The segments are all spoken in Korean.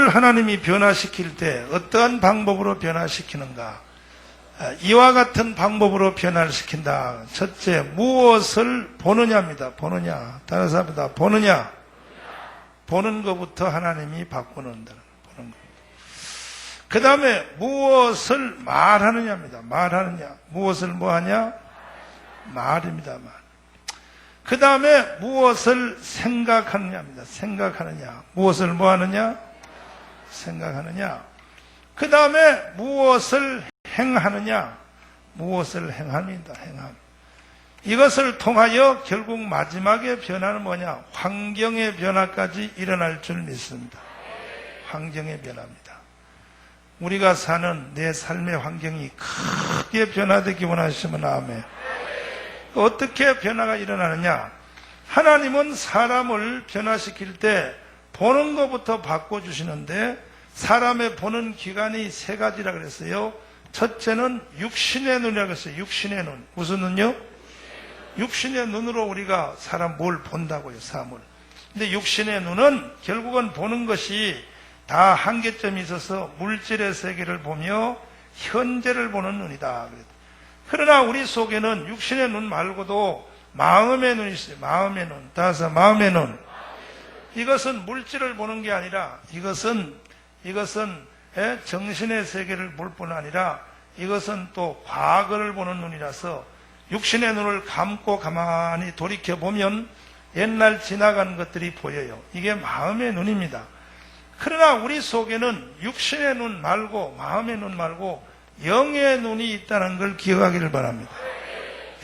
하나님이 변화시킬 때 어떠한 방법으로 변화시키는가? 이와 같은 방법으로 변화를 시킨다. 첫째, 무엇을 보느냐입니다. 보느냐. 다른 사람보다 보느냐. 보는 것부터 하나님이 바꾸는다. 보는 것. 그 다음에 무엇을 말하느냐입니다. 말하느냐. 무엇을 뭐하냐? 말입니다. 말. 그 다음에 무엇을 생각하느냐입니다. 생각하느냐. 무엇을 뭐하느냐? 생각하느냐. 그 다음에 무엇을 행하느냐. 무엇을 행합니다. 행함. 이것을 통하여 결국 마지막에 변화는 뭐냐? 환경의 변화까지 일어날 줄 믿습니다. 환경의 변화입니다. 우리가 사는 내 삶의 환경이 크게 변화되기 원하시면 아멘. 어떻게 변화가 일어나느냐? 하나님은 사람을 변화시킬 때 보는 것부터 바꿔주시는데 사람의 보는 기관이 세 가지라 그랬어요. 첫째는 육신의 눈이라고 했어요. 육신의 눈. 무슨 눈요? 육신의 눈으로 우리가 사람 뭘 본다고요. 사람을. 근데 육신의 눈은 결국은 보는 것이 다 한계점이 있어서 물질의 세계를 보며 현재를 보는 눈이다. 그러나 우리 속에는 육신의 눈 말고도 마음의 눈이 있어요. 마음의 눈. 따라서 마음의 눈. 이것은 물질을 보는 게 아니라 이것은 정신의 세계를 볼 뿐 아니라 이것은 또 과거를 보는 눈이라서 육신의 눈을 감고 가만히 돌이켜보면 옛날 지나간 것들이 보여요. 이게 마음의 눈입니다. 그러나 우리 속에는 육신의 눈 말고 마음의 눈 말고 영의 눈이 있다는 걸 기억하기를 바랍니다.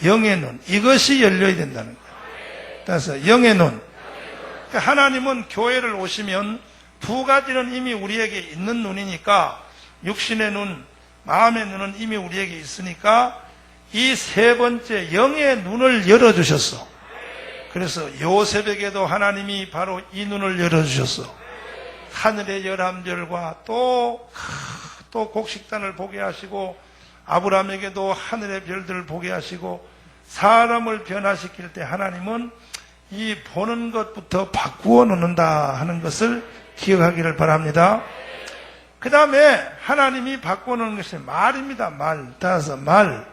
영의 눈. 이것이 열려야 된다는 거예요. 따라서 영의 눈. 하나님은 교회를 오시면 두 가지는 이미 우리에게 있는 눈이니까 육신의 눈, 마음의 눈은 이미 우리에게 있으니까 이 세 번째 영의 눈을 열어주셨어. 그래서 요셉에게도 하나님이 바로 이 눈을 열어주셨어. 하늘의 11별과 또 곡식단을 보게 하시고 아브라함에게도 하늘의 별들을 보게 하시고 사람을 변화시킬 때 하나님은 이 보는 것부터 바꾸어 놓는다 하는 것을 기억하기를 바랍니다. 그 다음에 하나님이 바꾸어 놓는 것이 말입니다. 말. 따라서 말.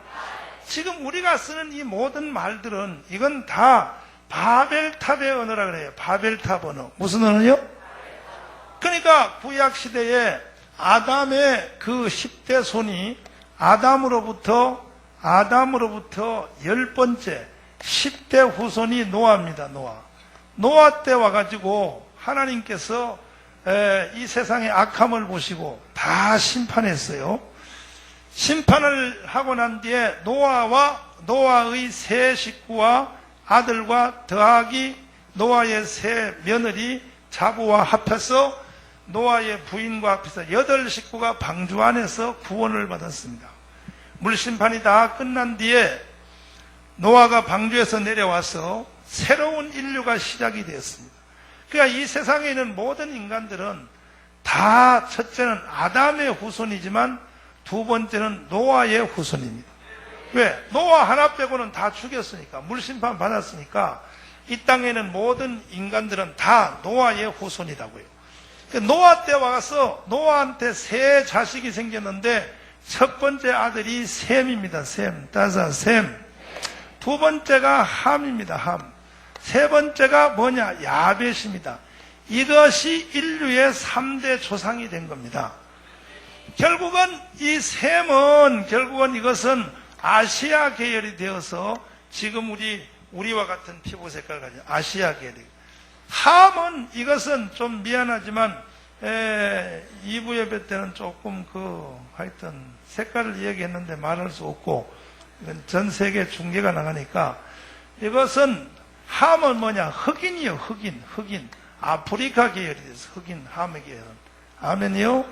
지금 우리가 쓰는 이 모든 말들은 이건 다 바벨탑의 언어라 그래요. 바벨탑 언어. 무슨 언어요? 그러니까 구약시대에 아담의 그 10대 손이 아담으로부터 10번째 10대 후손이 노아입니다. 노아 때 와가지고 하나님께서 이 세상의 악함을 보시고 다 심판했어요. 심판을 하고 난 뒤에 노아의 세 식구와 아들과 더하기 노아의 세 며느리 자부와 합해서 노아의 부인과 합해서 8식구가 방주 안에서 구원을 받았습니다. 물심판이 다 끝난 뒤에 노아가 방주에서 내려와서 새로운 인류가 시작이 되었습니다. 그러니까 이 세상에 있는 모든 인간들은 다 첫째는 아담의 후손이지만 두 번째는 노아의 후손입니다. 왜? 노아 하나 빼고는 다 죽였으니까, 물심판 받았으니까 이 땅에는 모든 인간들은 다 노아의 후손이라고요. 노아 때 와서 노아한테 세 자식이 생겼는데 첫 번째 아들이 셈입니다. 셈. 따라서 셈. 두 번째가 함입니다. 함. 세 번째가 뭐냐? 야벳입니다. 이것이 인류의 3대 조상이 된 겁니다. 결국은 이 셈은 이것은 아시아 계열이 되어서 지금 우리와 같은 피부 색깔을 가진 아시아 계열이. 함은 이것은 좀 미안하지만 2부 예배 때는 조금 하여튼 색깔을 얘기했는데 말할 수 없고 이건 전 세계 중계가 나가니까 이것은 함은 뭐냐? 흑인이요. 흑인. 아프리카 계열이 돼서 흑인, 함의 계열은. 아멘이요?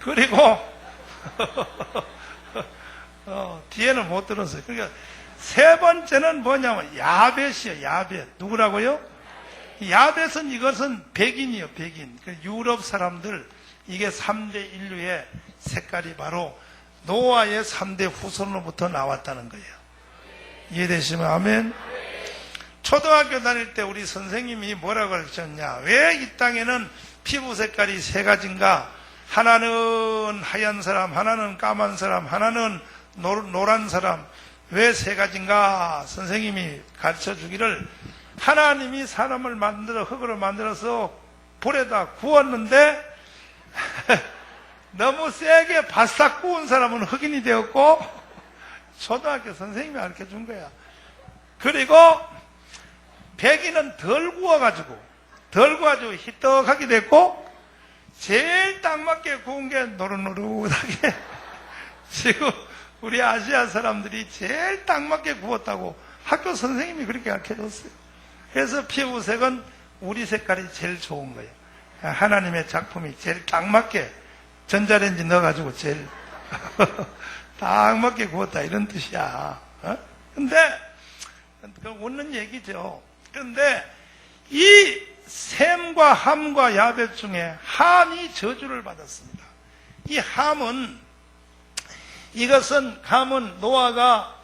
그리고 뒤에는 못 들었어요. 그러니까 세 번째는 뭐냐면 야벳이요. 야벳. 누구라고요? 야벳은 이것은 백인이요. 백인. 유럽 사람들 이게 3대 인류의 색깔이 바로 노아의 3대 후손으로부터 나왔다는 거예요. 이해되시면 아멘. 초등학교 다닐 때 우리 선생님이 뭐라고 하셨냐? 왜 이 땅에는 피부 색깔이 세 가지인가? 하나는 하얀 사람, 하나는 까만 사람, 하나는 노란 사람. 왜 세 가지인가? 선생님이 가르쳐 주기를, 하나님이 사람을 만들어, 흙으로 만들어서 불에다 구웠는데 너무 세게 바싹 구운 사람은 흑인이 되었고, 초등학교 선생님이 가르쳐 준 거야. 그리고 백인은 덜 구워가지고 희떡하게 됐고, 제일 딱 맞게 구운 게 노릇노릇하게 지금 우리 아시아 사람들이 제일 딱 맞게 구웠다고 학교 선생님이 그렇게 가르쳐 줬어요. 그래서 피부색은 우리 색깔이 제일 좋은 거예요. 하나님의 작품이 제일 딱 맞게 전자레인지 넣어가지고 제일 딱 맞게 구웠다, 이런 뜻이야. 근데 그 웃는 얘기죠. 그런데 이 셈과 함과 야벳 중에 함이 저주를 받았습니다. 이 함은, 감은 노아가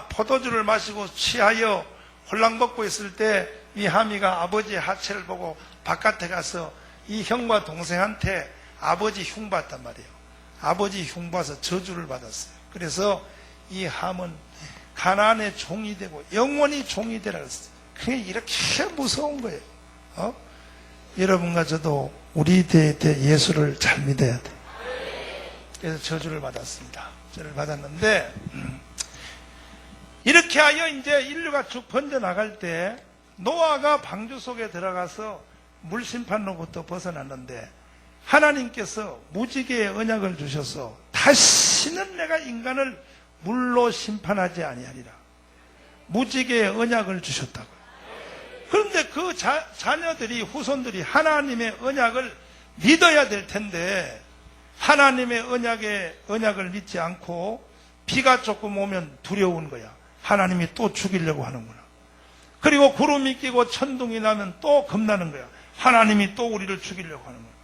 포도주를 마시고 취하여 홀랑먹고 있을 때 이 함이가 아버지의 하체를 보고 바깥에 가서 이 형과 동생한테 아버지 흉봤단 말이에요. 아버지 흉봐서 저주를 받았어요. 그래서 이 함은 가나안의 종이 되고 영원히 종이 되라 그랬어요. 그게 이렇게 무서운 거예요. 여러분과 저도 우리 대에 예수를 잘 믿어야 돼. 그래서 저주를 받았습니다. 저주를 받았는데, 이렇게 하여 이제 인류가 쭉 번져나갈 때 노아가 방주 속에 들어가서 물심판로부터 벗어났는데, 하나님께서 무지개의 언약을 주셔서 다시는 내가 인간을 물로 심판하지 아니하리라, 무지개의 언약을 주셨다고요. 그런데 그 자녀들이, 후손들이 하나님의 언약을 믿어야 될 텐데, 하나님의 언약을 믿지 않고 비가 조금 오면 두려운 거야. 하나님이 또 죽이려고 하는구나. 그리고 구름이 끼고 천둥이 나면 또 겁나는 거야. 하나님이 또 우리를 죽이려고 하는구나.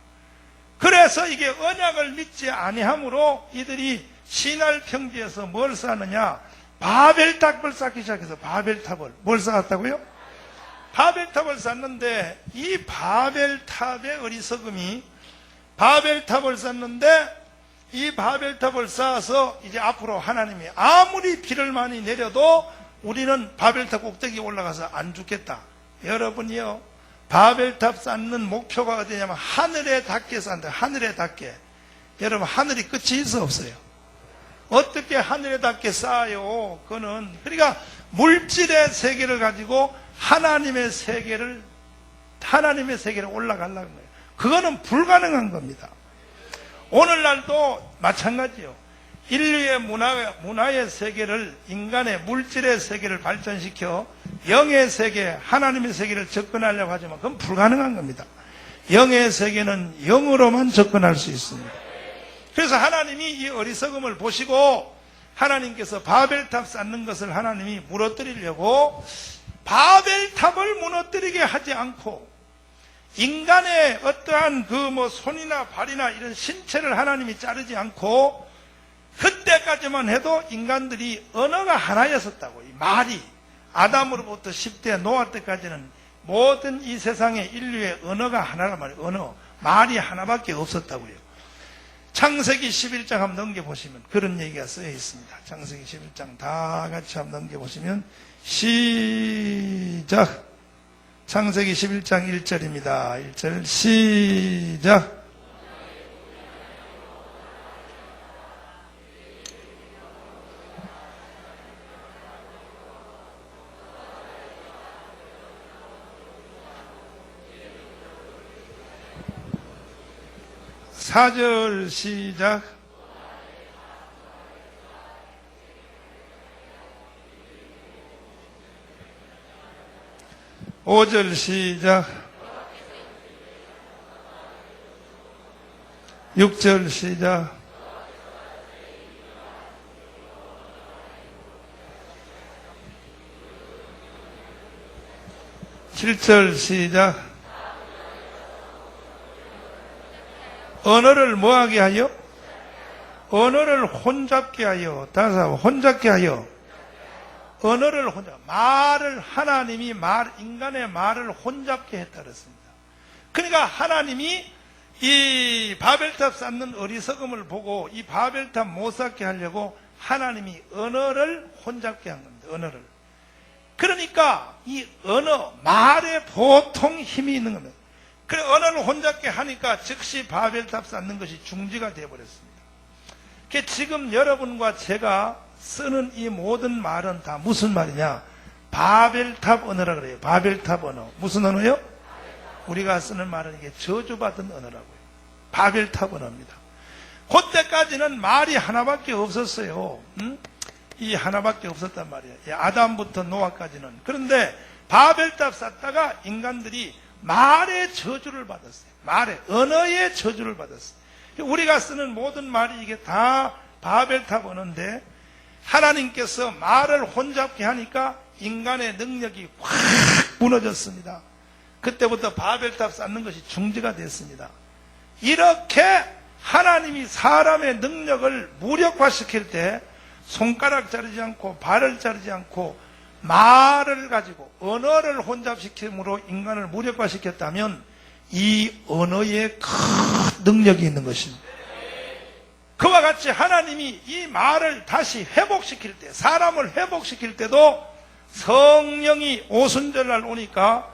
그래서 이게 언약을 믿지 아니함으로 이들이 시날 평지에서 뭘 쌓느냐? 바벨탑을 쌓기 시작해서, 바벨탑을 뭘 쌓았다고요? 바벨탑을 쌓는데, 이 바벨탑의 어리석음이, 바벨탑을 쌓는데 이 바벨탑을 쌓아서 이제 앞으로 하나님이 아무리 비를 많이 내려도 우리는 바벨탑 꼭대기에 올라가서 안 죽겠다. 여러분이요, 바벨탑 쌓는 목표가 어디냐면 하늘에 닿게 쌓는다. 하늘에 닿게. 여러분, 하늘이 끝이 있어 없어요? 어떻게 하늘에 닿게 쌓아요? 그러니까 물질의 세계를 가지고 하나님의 세계를 올라가려는 거예요. 그거는 불가능한 겁니다. 오늘날도 마찬가지요. 인류의 문화의 세계를, 인간의 물질의 세계를 발전시켜 영의 세계, 하나님의 세계를 접근하려고 하지만 그건 불가능한 겁니다. 영의 세계는 영으로만 접근할 수 있습니다. 그래서 하나님이 이 어리석음을 보시고 하나님께서 바벨탑 쌓는 것을 하나님이 무너뜨리려고 바벨탑을 무너뜨리게 하지 않고, 인간의 어떠한 손이나 발이나 이런 신체를 하나님이 자르지 않고, 그때까지만 해도 인간들이 언어가 하나였었다고. 이 말이 아담으로부터 10대 노아 때까지는 모든 이 세상의 인류의 언어가 하나란 말이에요. 말이 하나밖에 없었다고요. 창세기 11장 한번 넘겨보시면 그런 얘기가 쓰여 있습니다. 창세기 11장 다 같이 한번 넘겨보시면, 시작. 창세기 11장 1절입니다. 1절 시작. 사절 시작. 오절 시작. 6절 시작. 7절 시작. 언어를 뭐하게 하여? 언어를 혼잡게 하여. 다시 한번, 혼잡게 하여. 언어를 말을 하나님이 인간의 말을 혼잡게 했다 그랬습니다. 그러니까 하나님이 이 바벨탑 쌓는 어리석음을 보고 이 바벨탑 못 쌓게 하려고 하나님이 언어를 혼잡게 한 겁니다. 언어를. 그러니까 이 언어, 말에 보통 힘이 있는 겁니다. 그래 언어를 혼잡게 하니까 즉시 바벨탑 쌓는 것이 중지가 되어버렸습니다. 지금 여러분과 제가 쓰는 이 모든 말은 다 무슨 말이냐? 바벨탑 언어라 그래요. 바벨탑 언어. 무슨 언어요? 우리가 쓰는 말은 이게 저주받은 언어라고요. 바벨탑 언어입니다. 그때까지는 말이 하나밖에 없었어요. 이 하나밖에 없었단 말이에요. 아담부터 노아까지는. 그런데 바벨탑 쌓다가 인간들이 말의 저주를 받았어요. 언어의 저주를 받았어요. 우리가 쓰는 모든 말이 이게 다 바벨탑 언어인데 하나님께서 말을 혼잡게 하니까 인간의 능력이 확 무너졌습니다. 그때부터 바벨탑 쌓는 것이 중지가 됐습니다. 이렇게 하나님이 사람의 능력을 무력화시킬 때 손가락 자르지 않고 발을 자르지 않고 말을 가지고 언어를 혼잡시킴으로 인간을 무력화시켰다면 이 언어에 큰 능력이 있는 것입니다. 그와 같이 하나님이 이 말을 다시 회복시킬 때, 사람을 회복시킬 때도 성령이 오순절날 오니까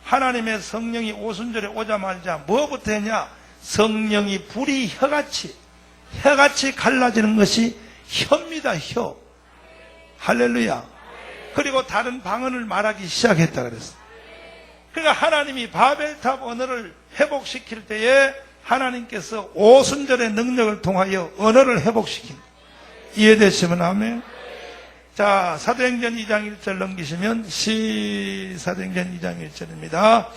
하나님의 성령이 오순절에 오자마자 뭐부터 했냐? 성령이 불이 혀같이 갈라지는 것이 혀입니다. 혀. 할렐루야. 그리고 다른 방언을 말하기 시작했다 그랬어요. 그러니까 하나님이 바벨탑 언어를 회복시킬 때에 하나님께서 오순절의 능력을 통하여 언어를 회복시킨. 이해되시면 아멘. 자, 사도행전 2장 1절 넘기시면 사도행전 2장 1절입니다.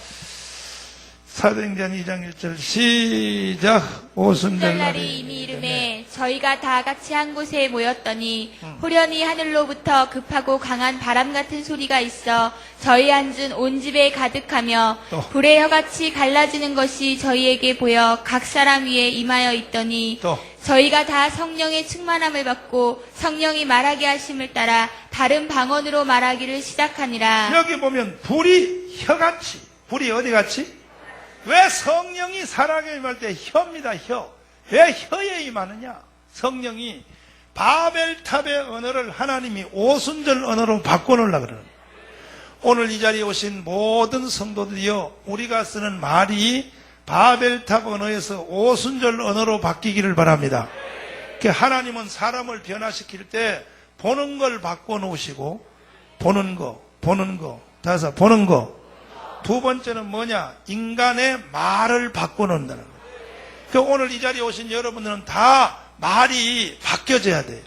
사도행전 2장 1절 시작. 오순절날이 이미 이름에 저희가 다 같이 한 곳에 모였더니 호련히 하늘로부터 급하고 강한 바람 같은 소리가 있어 저희 앉은 온 집에 가득하며 불의 혀같이 갈라지는 것이 저희에게 보여 각 사람 위에 임하여 있더니 저희가 다 성령의 충만함을 받고 성령이 말하게 하심을 따라 다른 방언으로 말하기를 시작하니라. 여기 보면 불이 혀같이, 불이 어디같이? 왜 성령이 사람에게 임할 때 혀입니다. 혀. 왜 혀에 임하느냐? 성령이 바벨탑의 언어를 하나님이 오순절 언어로 바꿔놓으려고 그러는 거예요. 오늘 이 자리에 오신 모든 성도들이요, 우리가 쓰는 말이 바벨탑 언어에서 오순절 언어로 바뀌기를 바랍니다. 하나님은 사람을 변화시킬 때 보는 걸 바꿔놓으시고, 보는 거. 다섯, 보는 거. 두 번째는 뭐냐? 인간의 말을 바꿔놓는다는 거예요. 오늘 이 자리에 오신 여러분들은 다 말이 바뀌어져야 돼요.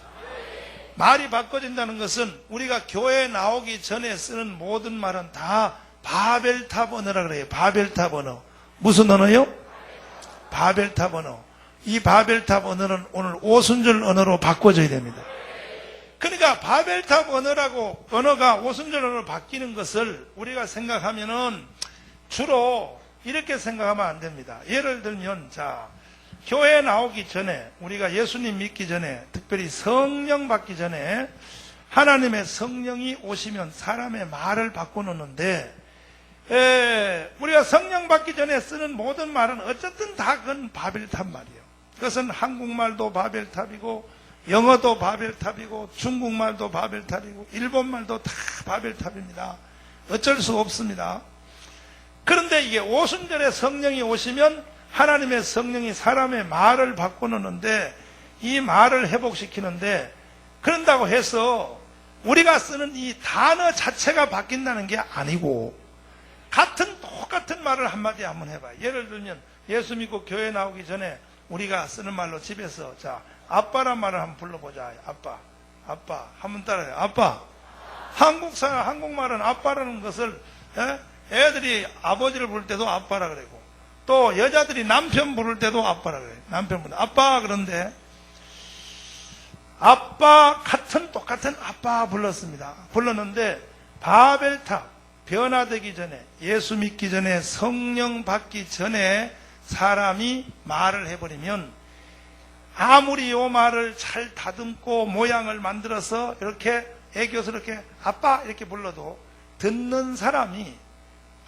말이 바꿔진다는 것은 우리가 교회에 나오기 전에 쓰는 모든 말은 다 바벨탑 언어라 그래요. 바벨탑 언어. 무슨 언어요? 바벨탑 언어. 이 바벨탑 언어는 오늘 오순절 언어로 바꿔져야 됩니다. 그러니까 바벨탑 언어가 오순절 언어로 바뀌는 것을 우리가 생각하면은 주로 이렇게 생각하면 안 됩니다. 예를 들면, 교회에 나오기 전에, 우리가 예수님 믿기 전에, 특별히 성령 받기 전에 하나님의 성령이 오시면 사람의 말을 바꿔놓는데, 우리가 성령 받기 전에 쓰는 모든 말은 어쨌든 다 그건 바벨탑 말이에요. 그것은 한국말도 바벨탑이고 영어도 바벨탑이고 중국말도 바벨탑이고 일본말도 다 바벨탑입니다. 어쩔 수 없습니다. 그런데 이게 오순절에 성령이 오시면 하나님의 성령이 사람의 말을 바꿔놓는데 이 말을 회복시키는데, 그런다고 해서 우리가 쓰는 이 단어 자체가 바뀐다는 게 아니고 똑같은 말을 한마디 한번 해봐요. 예를 들면 예수 믿고 교회 나오기 전에 우리가 쓰는 말로 집에서 아빠란 말을 한번 불러보자. 아빠 한번 따라해요. 아빠. 한국말은 아빠라는 것을 애들이 아버지를 부를 때도 아빠라 그러고, 또 여자들이 남편 부를 때도 아빠라 그래요. 남편 부를 때 아빠. 그런데 아빠 똑같은 아빠 불렀는데 바벨탑 변화되기 전에, 예수 믿기 전에, 성령 받기 전에 사람이 말을 해버리면 아무리 요 말을 잘 다듬고 모양을 만들어서 이렇게 애교스럽게 아빠 이렇게 불러도 듣는 사람이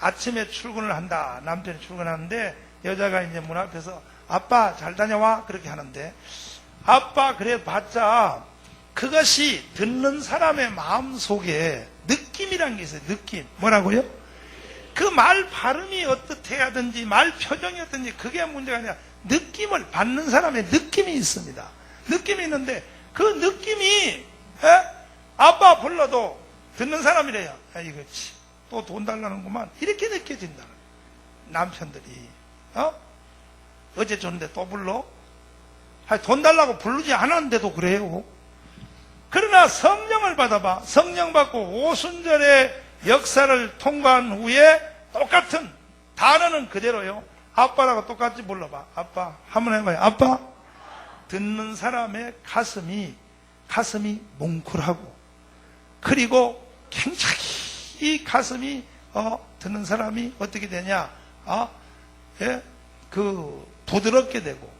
아침에 출근을 한다. 남편이 출근하는데 여자가 이제 문 앞에서 아빠 잘 다녀와 그렇게 하는데 아빠 그래 봤자 그것이 듣는 사람의 마음 속에 느낌이란 게 있어요. 느낌. 뭐라고요? 그 말 발음이 어떻게 하든지 말 표정이 어떤지 그게 문제가 아니라 느낌을 받는 사람의 느낌이 있습니다. 느낌이 있는데 그 느낌이 아빠 불러도 듣는 사람이래요. 이거지 또 돈 달라는구만 이렇게 느껴진다. 남편들이 어제 줬는데 또 불러? 돈 달라고 부르지 않았는데도 그래요. 그러나 성령을 받아봐. 성령 받고 오순절의 역사를 통과한 후에 똑같은 단어는 그대로요. 아빠라고 똑같이 불러봐. 아빠 한번 해봐요. 아빠. 듣는 사람의 가슴이 뭉클하고 그리고 굉장히 이 가슴이 듣는 사람이 어떻게 되냐? 그 부드럽게 되고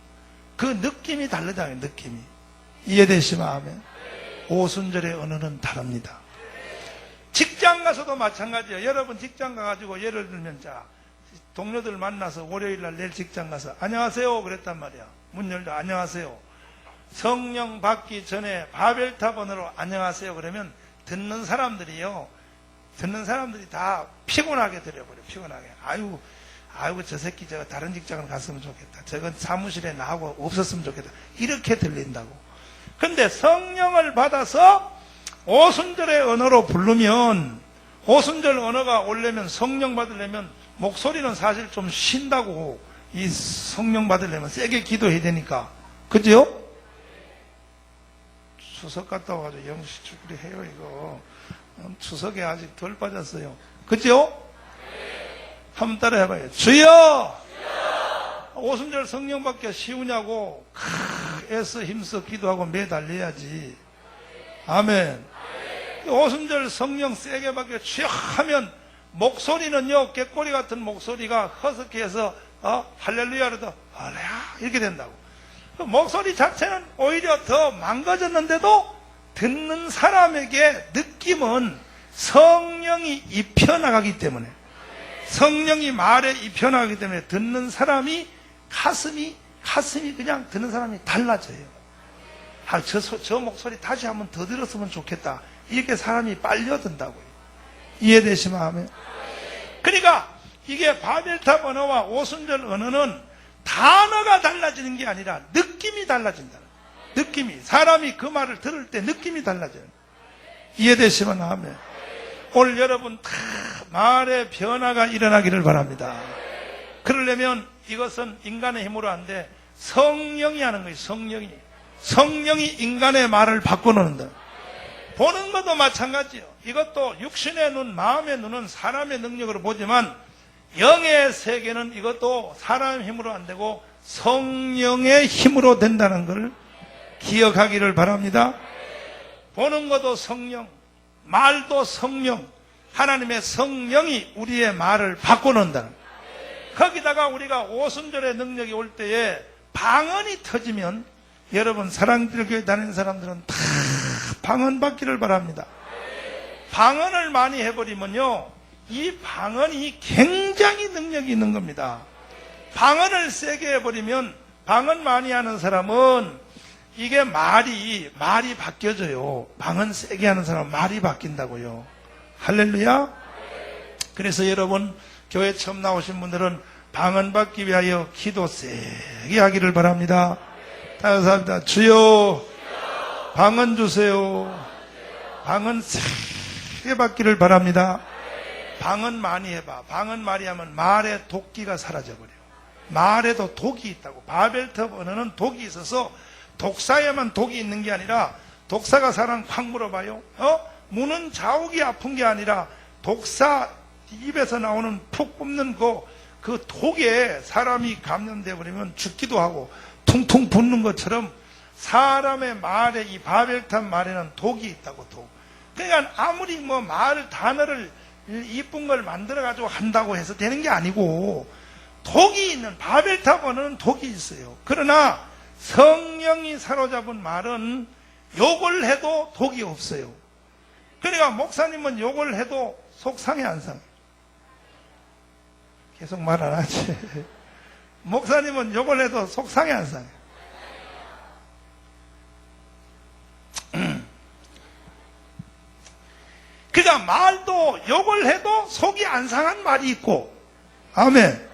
그 느낌이 다르잖아요. 느낌이 이해되시면 아멘. 오순절의 언어는 다릅니다. 직장 가서도 마찬가지예요. 여러분 직장 가가지고 예를 들면 자 동료들 만나서 월요일날 내일 직장 가서 안녕하세요 그랬단 말이야. 문 열자 안녕하세요. 성령 받기 전에 바벨탑 언어로 안녕하세요 그러면 듣는 사람들이 다 피곤하게 들려버려. 피곤하게. 아이고 저 새끼 저 다른 직장을 갔으면 좋겠다. 저건 사무실에 나하고 없었으면 좋겠다. 이렇게 들린다고. 근데 성령을 받아서 오순절의 언어로 부르면 오순절 언어가 오려면 성령 받으려면 목소리는 사실 좀 쉰다고. 이 성령 받으려면 세게 기도해야 되니까. 그죠? 추석 갔다 와가지고 영시 축구리 해요 이거. 추석에 아직 덜 빠졌어요. 그죠? 한번 따라 해봐요. 주여! 오순절 성령 받기가 쉬우냐고 애써 힘써 기도하고 매달려야지. 아멘. 오순절 성령 세게 받기가 주여 하면 목소리는요 꾀꼬리 같은 목소리가 허스키해서 할렐루야로도 할렐루야 이렇게 된다고. 그 목소리 자체는 오히려 더 망가졌는데도 듣는 사람에게 느낌은 성령이 입혀나가기 때문에 성령이 말에 입혀나가기 때문에 듣는 사람이 가슴이 그냥 듣는 사람이 달라져요. 저 목소리 다시 한번 더 들었으면 좋겠다. 이렇게 사람이 빨려든다고요. 이해되시면 하면. 그러니까 이게 바벨탑 언어와 오순절 언어는 단어가 달라지는 게 아니라 느낌이 달라진다. 느낌이. 사람이 그 말을 들을 때 느낌이 달라져요. 이해되시면 하면. 오늘 여러분 다 말의 변화가 일어나기를 바랍니다. 그러려면 이것은 인간의 힘으로 안 돼. 성령이 하는 거예요. 성령이 인간의 말을 바꿔놓는다. 보는 것도 마찬가지예요. 이것도 육신의 눈, 마음의 눈은 사람의 능력으로 보지만 영의 세계는 이것도 사람의 힘으로 안 되고 성령의 힘으로 된다는 걸 기억하기를 바랍니다. 보는 것도 성령, 말도 성령, 하나님의 성령이 우리의 말을 바꿔놓는다는 거예요. 거기다가 우리가 오순절의 능력이 올 때에 방언이 터지면 여러분 사랑들교회 다니는 사람들은 다 방언 받기를 바랍니다. 방언을 많이 해버리면요 이 방언이 굉장히 능력이 있는 겁니다. 방언을 세게 해버리면 방언 많이 하는 사람은 이게 말이 바뀌어져요. 방언 세게 하는 사람은 말이 바뀐다고요. 할렐루야. 그래서 여러분 교회 처음 나오신 분들은 방언 받기 위하여 기도 세게 하기를 바랍니다. 다섯 합니다. 주여 방언 주세요. 방언 세게 받기를 바랍니다. 방언 많이 해봐. 방언 많이 하면 말에 독기가 사라져버려요. 말에도 독이 있다고. 바벨탑 언어는 독이 있어서 독사에만 독이 있는 게 아니라 독사가 사람 확 물어봐요. 무는 자욱이 아픈 게 아니라 독사 입에서 나오는 푹 뿜는 그 독에 사람이 감염돼 버리면 죽기도 하고 퉁퉁 붓는 것처럼 사람의 말에 이 바벨탑 말에는 독이 있다고. 독. 그러니까 아무리 단어를 이쁜 걸 만들어 가지고 한다고 해서 되는 게 아니고 독이 있는 바벨탑 언어는 독이 있어요. 그러나 성령이 사로잡은 말은 욕을 해도 독이 없어요. 그러니까 목사님은 욕을 해도 속 상해 안 상해? 계속 말 안 하지. 목사님은 욕을 해도 속 상해 안 상해? 그러니까 말도 욕을 해도 속이 안 상한 말이 있고, 아멘.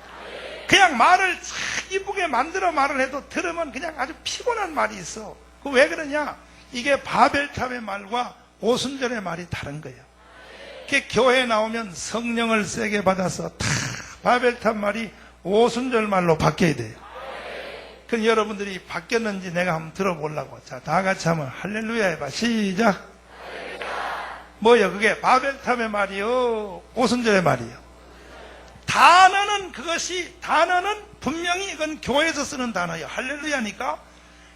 그냥 말을 참 이쁘게 만들어 말을 해도 들으면 그냥 아주 피곤한 말이 있어. 그 왜 그러냐? 이게 바벨탑의 말과 오순절의 말이 다른 거예요. 교회에 나오면 성령을 세게 받아서 다 바벨탑 말이 오순절 말로 바뀌어야 돼요. 그럼 여러분들이 바뀌었는지 내가 한번 들어보려고. 자, 다 같이 한번 할렐루야 해봐. 시작. 뭐요? 그게 바벨탑의 말이요, 오순절의 말이요. 단어는 단어는 분명히 이건 교회에서 쓰는 단어예요. 할렐루야니까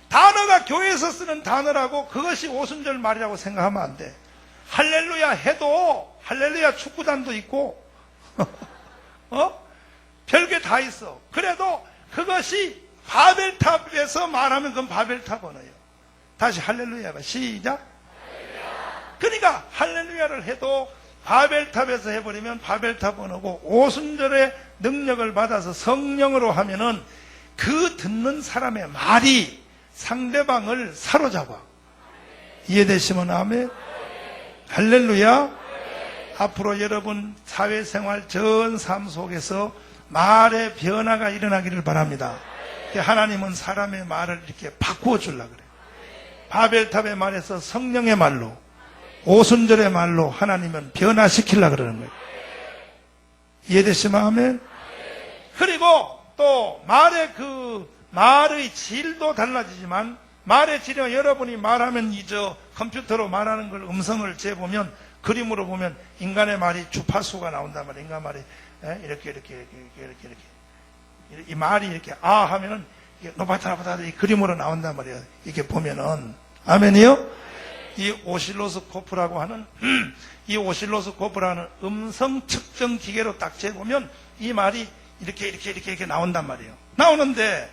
단어가 교회에서 쓰는 단어라고 그것이 오순절 말이라고 생각하면 안 돼. 할렐루야 해도 할렐루야 축구단도 있고 별게 다 있어. 그래도 그것이 바벨탑에서 말하면 그건 바벨탑 언어예요. 다시 할렐루야 해봐. 시작. 그러니까 할렐루야를 해도 바벨탑에서 해버리면 바벨탑 언어고, 오순절의 능력을 받아서 성령으로 하면은 그 듣는 사람의 말이 상대방을 사로잡아. 이해되시면 아멘. 할렐루야. 앞으로 여러분 사회생활 전 삶 속에서 말의 변화가 일어나기를 바랍니다. 하나님은 사람의 말을 이렇게 바꾸어 주려고 그래요. 바벨탑의 말에서 성령의 말로, 오순절의 말로 하나님은 변화시키려고 그러는 거예요. 이해되시면 아멘. 그리고 또 말의 질도 달라지지만, 말의 질은 여러분이 말하면 컴퓨터로 말하는 걸 음성을 재보면, 그림으로 보면 인간의 말이 주파수가 나온단 말이에요. 인간 말이 이렇게 이 말이 이렇게 하면은 노바타라바타 이 그림으로 나온단 말이에요. 이렇게 보면은. 아멘이요? 이 오실로스코프라고 하는 이 오실로스코프라는 음성 측정 기계로 딱 재보면 이 말이 이렇게 나온단 말이에요. 나오는데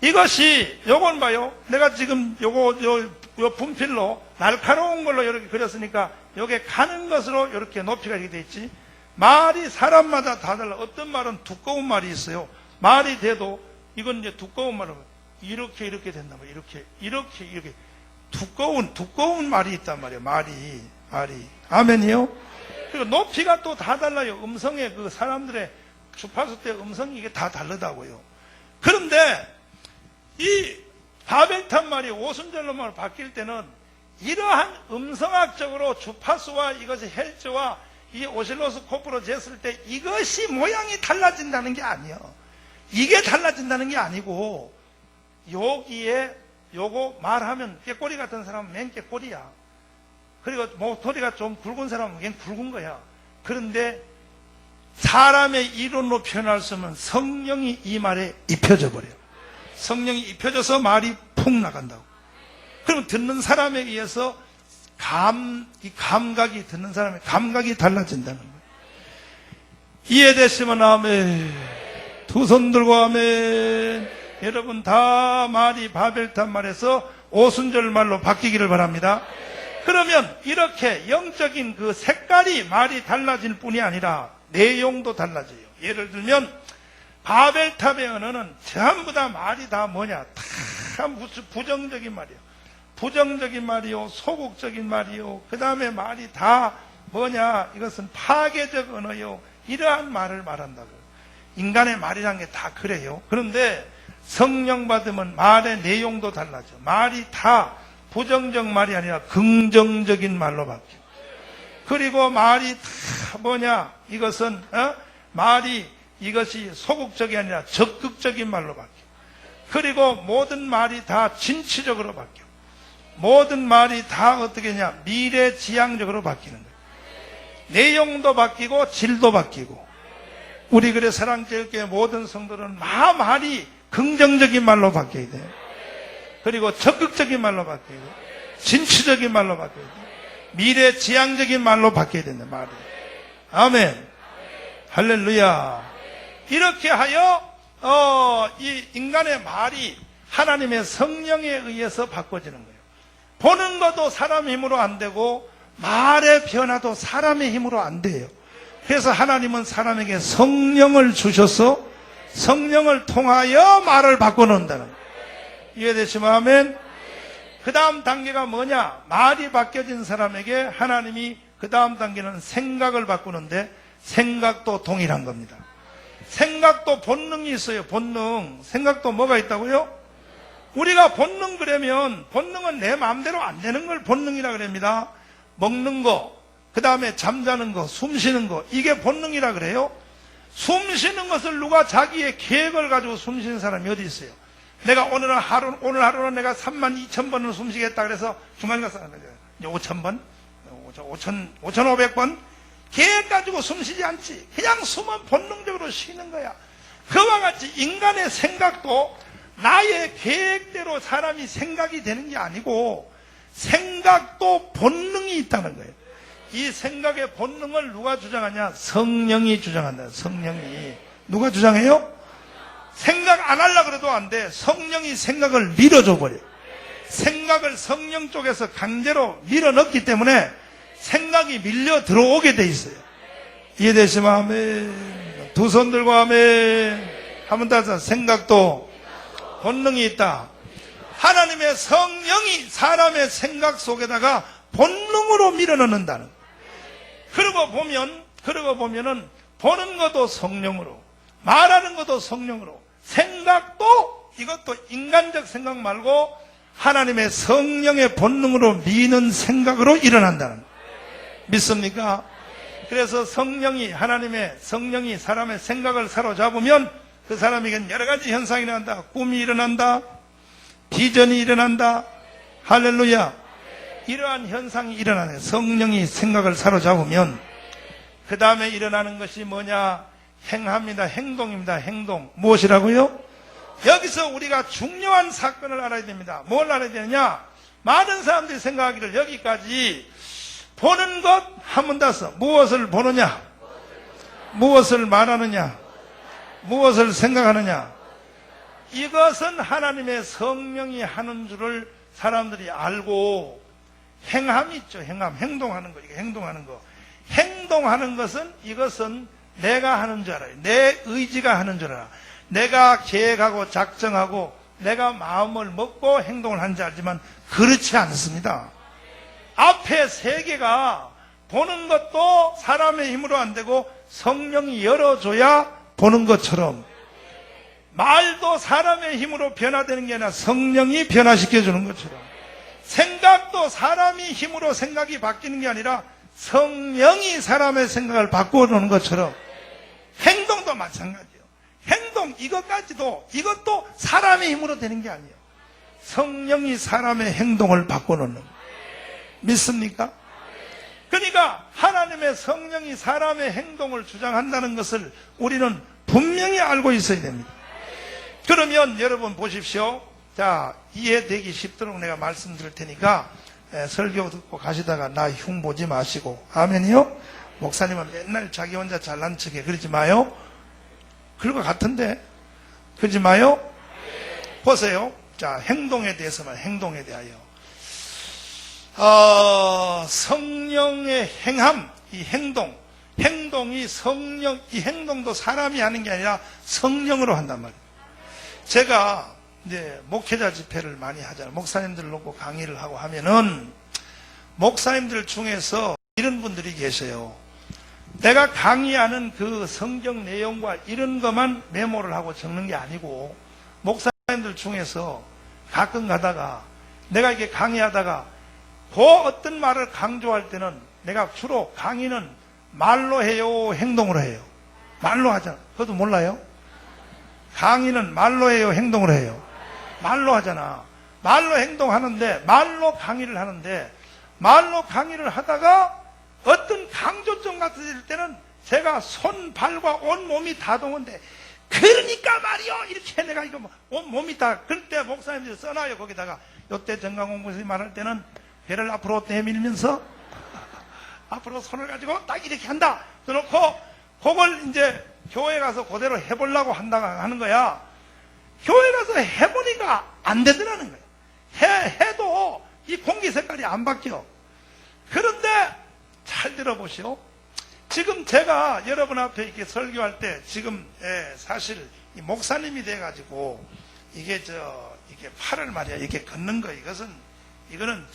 이것이 요건 봐요. 내가 지금 요 분필로 날카로운 걸로 이렇게 그렸으니까 요게 가는 것으로 이렇게 높이가 이렇게 돼 있지. 말이 사람마다 다 달라. 어떤 말은 두꺼운 말이 있어요. 말이 돼도 이건 이제 두꺼운 말은 이렇게 된단 말이에요. 이렇게 두꺼운 말이 있단 말이에요. 말이. 아멘이요? 그리고 높이가 또 다 달라요. 음성의 그 사람들의 주파수 때 음성이 이게 다 다르다고요. 그런데 이 바벨탑 말이 오순절로 말 바뀔 때는 이러한 음성학적으로 주파수와 이것이 헬즈와 이 오실로스코프로 쟀을 때 이것이 모양이 달라진다는 게 아니에요. 이게 달라진다는 게 아니고, 여기에 요거 말하면 깨꼬리 같은 사람은 맨 깨꼬리야. 그리고 모서리가 좀 굵은 사람은 맨 굵은 거야. 그런데 사람의 이론으로 표현할 수 없는 성령이 이 말에 입혀져 버려요. 성령이 입혀져서 말이 푹 나간다고. 그럼 듣는 사람에 의해서 감각이, 듣는 사람의 감각이 달라진다는 거예요. 이해되시면 아멘. 두 손 들고 아멘. 여러분 다 말이 바벨탑 말에서 오순절 말로 바뀌기를 바랍니다. 그러면 이렇게 영적인 그 색깔이 말이 달라질 뿐이 아니라 내용도 달라져요. 예를 들면 바벨탑의 언어는 전부 다 말이 다 뭐냐? 다 무슨 부정적인 말이에요. 부정적인 말이요, 소극적인 말이요, 그 다음에 말이 다 뭐냐? 이것은 파괴적 언어요. 이러한 말을 말한다고. 인간의 말이란 게 다 그래요. 그런데 성령 받으면 말의 내용도 달라져. 말이 다 부정적 말이 아니라 긍정적인 말로 바뀌어. 그리고 말이 다 뭐냐? 이것은 이것이 소극적이 아니라 적극적인 말로 바뀌어. 그리고 모든 말이 다 진취적으로 바뀌어. 모든 말이 다 어떻게 하냐? 미래지향적으로 바뀌는 거예요. 내용도 바뀌고 질도 바뀌고. 우리 그래 사랑제일교회 모든 성도는 말이 긍정적인 말로 바뀌어야 돼요. 그리고 적극적인 말로 바뀌고, 진취적인 말로 바뀌어야 돼요. 미래지향적인 말로 바뀌어야 된다, 말이. 아멘. 할렐루야. 이렇게 하여 이 인간의 말이 하나님의 성령에 의해서 바꿔지는 거예요. 보는 것도 사람 힘으로 안 되고 말의 변화도 사람의 힘으로 안 돼요. 그래서 하나님은 사람에게 성령을 주셔서 성령을 통하여 말을 바꿔놓는다는 거예요. 이해되시면 아멘? 그 다음 단계가 뭐냐? 말이 바뀌어진 사람에게 하나님이 그 다음 단계는 생각을 바꾸는데 생각도 동일한 겁니다. 생각도 본능이 있어요. 본능. 생각도 뭐가 있다고요? 우리가 본능 그러면 본능은 내 마음대로 안 되는 걸 본능이라 그럽니다. 먹는 거, 그 다음에 잠자는 거, 숨 쉬는 거, 이게 본능이라 그래요. 숨 쉬는 것을 누가 자기의 계획을 가지고 숨 쉬는 사람이 어디 있어요? 내가 오늘 하루는 내가 32,000번을 숨 쉬겠다 그래서 주말 가서 5,000번, 5,500번 계획 가지고 숨 쉬지 않지. 그냥 숨은 본능적으로 쉬는 거야. 그와 같이 인간의 생각도 나의 계획대로 사람이 생각이 되는 게 아니고 생각도 본능이 있다는 거예요. 이 생각의 본능을 누가 주장하냐? 성령이 주장한다. 성령이. 누가 주장해요? 생각 안 하려고 그래도 안 돼. 성령이 생각을 밀어줘 버려. 생각을 성령 쪽에서 강제로 밀어넣기 때문에 생각이 밀려 들어오게 돼 있어요. 이해되시면 아멘. 두 손 들고 아멘. 한번 다시 생각도 본능이 있다. 하나님의 성령이 사람의 생각 속에다가 본능으로 밀어넣는다는. 그러고 보면은 보는 것도 성령으로, 말하는 것도 성령으로, 생각도 이것도 인간적 생각 말고 하나님의 성령의 본능으로 미는 생각으로 일어난다는. 믿습니까? 그래서 하나님의 성령이 사람의 생각을 사로잡으면 그 사람에게는 여러 가지 현상이 일어난다. 꿈이 일어난다. 비전이 일어난다. 할렐루야. 이러한 현상이 일어나는 성령이 생각을 사로잡으면 그 다음에 일어나는 것이 뭐냐? 행합니다. 행동입니다. 행동. 무엇이라고요? 여기서 우리가 중요한 사건을 알아야 됩니다. 뭘 알아야 되느냐? 많은 사람들이 생각하기를 여기까지 보는 것 한번 다서 무엇을 보느냐? 무엇을 말하느냐? 무엇을 생각하느냐? 이것은 하나님의 성령이 하는 줄을 사람들이 알고 행함이 있죠. 행동하는 거. 이게 행동하는 거. 행동하는 것은 이것은 내가 하는 줄 알아요. 내 의지가 하는 줄 알아. 내가 계획하고 작정하고 내가 마음을 먹고 행동을 하는 줄 알지만 그렇지 않습니다. 앞에 세 개가 보는 것도 사람의 힘으로 안 되고 성령이 열어줘야 보는 것처럼, 말도 사람의 힘으로 변화되는 게 아니라 성령이 변화시켜주는 것처럼, 생각도 사람이 힘으로 생각이 바뀌는 게 아니라 성령이 사람의 생각을 바꿔놓는 것처럼 행동도 마찬가지예요. 행동 이것도 사람의 힘으로 되는 게 아니에요. 성령이 사람의 행동을 바꿔놓는 거예요. 믿습니까? 그러니까 하나님의 성령이 사람의 행동을 주장한다는 것을 우리는 분명히 알고 있어야 됩니다. 그러면 여러분 보십시오. 자, 이해되기 쉽도록 내가 말씀드릴 테니까 설교 듣고 가시다가 나 흉 보지 마시고. 아멘이요? 목사님은 맨날 자기 혼자 잘난 척해. 그러지 마요. 그럴 것 같은데 그러지 마요. 보세요. 자, 행동에 대해서만, 행동에 대하여 성령의 행함, 이 행동이 성령, 이 행동도 사람이 하는 게 아니라 성령으로 한단 말이에요. 제가 이제 목회자 집회를 많이 하잖아요. 목사님들 놓고 강의를 하고 하면은 목사님들 중에서 이런 분들이 계세요. 내가 강의하는 그 성경 내용과 이런 것만 메모를 하고 적는 게 아니고, 목사님들 중에서 가끔 가다가 내가 이렇게 강의하다가 그 어떤 말을 강조할 때는 내가 주로 강의는 말로 해요, 행동으로 해요? 말로 하잖아. 그것도 몰라요? 강의는 말로 해요, 행동으로 해요? 말로 하잖아. 말로 행동하는데, 말로 강의를 하는데, 말로 강의를 하다가 어떤 강조점 같을 때는 제가 손, 발과 온 몸이 다 동원돼. 그러니까 말이요! 이렇게 내가 이거 온 몸이 다, 그럴 때 목사님들이 써놔요, 거기다가. 요때 정강홍 목사님 말할 때는 배를 앞으로 내밀면서 앞으로 손을 가지고 딱 이렇게 한다. 그놓고 그걸 이제 교회 가서 그대로 해보려고 한다 하는 거야. 교회 가서 해보니까 안 되더라는 거예요. 해도 이 공기 색깔이 안 바뀌어. 그런데 잘 들어보시오. 지금 제가 여러분 앞에 이렇게 설교할 때 지금 사실 이 목사님이 돼가지고 이게 이게 팔을 말이야 이렇게 걷는 거 이거는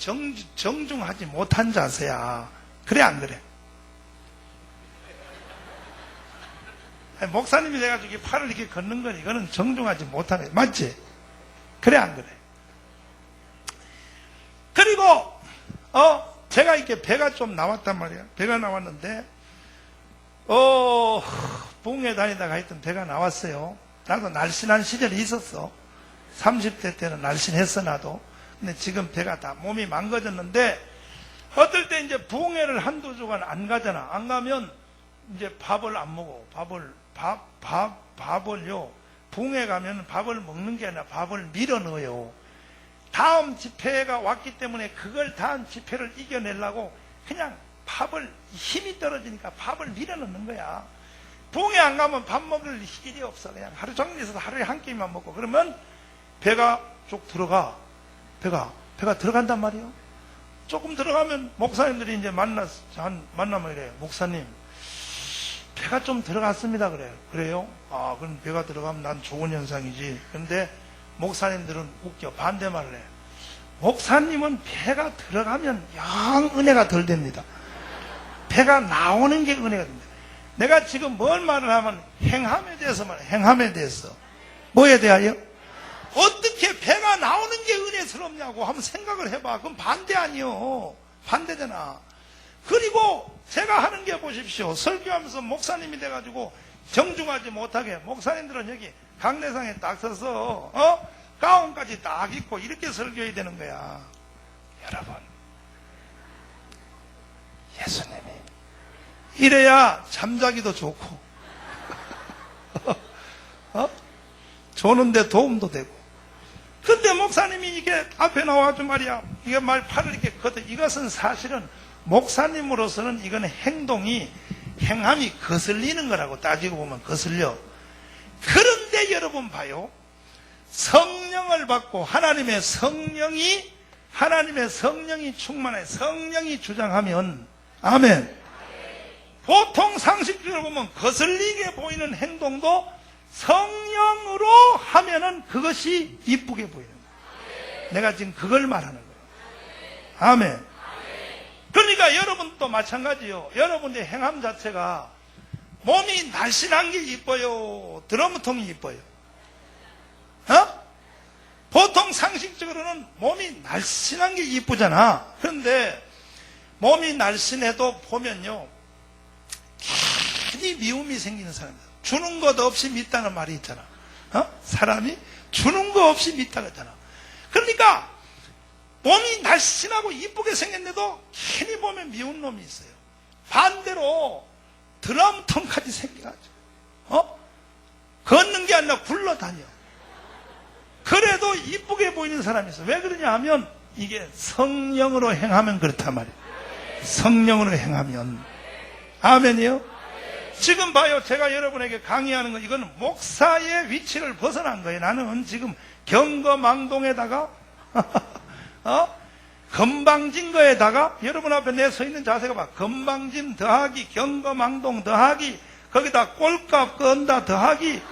정중하지 못한 자세야. 그래 안 그래? 아니, 목사님이 돼가지고 이 팔을 이렇게 걷는 건 이거는 정중하지 못한 거야. 맞지? 그래 안 그래? 그리고 제가 이렇게 배가 좀 나왔단 말이야. 배가 나왔는데 부흥회 다니다가 하여튼 배가 나왔어요. 나도 날씬한 시절이 있었어. 30대 때는 날씬했어 나도. 근데 지금 배가 다 몸이 망가졌는데 어떨 때 이제 부흥회를 한두 주간 안 가잖아. 안 가면 이제 밥을 안 먹어. 밥을요. 부흥회 가면 밥을 먹는 게 아니라 밥을 밀어 넣어요. 다음 집회가 왔기 때문에 그걸 다음 집회를 이겨내려고 그냥 밥을 힘이 떨어지니까 밥을 밀어 넣는 거야. 부흥회 안 가면 밥 먹을 일이 없어. 그냥 하루 종일 있어서 하루에 한 끼만 먹고 그러면 배가 쭉 들어가. 배가 들어간단 말이에요. 조금 들어가면 목사님들이 이제 만나면 이래. 목사님, 배가 좀 들어갔습니다. 그래요? 아, 그럼 배가 들어가면 난 좋은 현상이지. 근데 목사님들은 웃겨. 반대말을 해. 목사님은 배가 들어가면 영 은혜가 덜 됩니다. 배가 나오는 게 은혜가 됩니다. 내가 지금 뭘 말을 하면 행함에 대해서 말해. 행함에 대해서. 뭐에 대하여? 어떻게 배가 나오는 게 은혜스럽냐고 한번 생각을 해봐. 그럼 반대 아니요. 반대잖아. 그리고 제가 하는 게 보십시오. 설교하면서 목사님이 돼가지고 정중하지 못하게 목사님들은 여기 강대상에 딱 서서 가운까지 딱 입고 이렇게 설교해야 되는 거야. 여러분, 예수님이 이래야 잠자기도 좋고 조는데 도움도 되고. 근데 목사님이 이게 앞에 나와가지고 말이야, 이게 팔을 이렇게 걷어. 이것은 사실은 목사님으로서는 이건 행함이 거슬리는 거라고 따지고 보면 거슬려. 그런데 여러분 봐요. 성령을 받고 하나님의 성령이 충만해. 성령이 주장하면, 아멘. 보통 상식적으로 보면 거슬리게 보이는 행동도 성령으로 하면은 그것이 이쁘게 보이는 거예요. 내가 지금 그걸 말하는 거예요. 아멘. 그러니까 여러분도 마찬가지요. 여러분의 행함 자체가 몸이 날씬한 게 이뻐요? 드러무통이 이뻐요? 보통 상식적으로는 몸이 날씬한 게 이쁘잖아. 그런데 몸이 날씬해도 보면요, 괜히 미움이 생기는 사람이다. 주는 것 없이 믿다는 말이 있잖아. 사람이 주는 거 없이 믿다 그랬잖아. 그러니까 몸이 날씬하고 이쁘게 생겼는데도 괜히 보면 미운 놈이 있어요. 반대로 드럼통까지 생겨가지고 걷는 게 아니라 굴러다녀. 그래도 이쁘게 보이는 사람이 있어. 왜 그러냐 하면 이게 성령으로 행하면 그렇단 말이에요. 성령으로 행하면. 아멘이요? 지금 봐요. 제가 여러분에게 강의하는 건 이건 목사의 위치를 벗어난 거예요. 나는 지금 경거망동에다가 건방진 거에다가 여러분 앞에 내 서 있는 자세가 봐. 건방짐 더하기 경거망동 더하기 거기다 꼴값 건다 더하기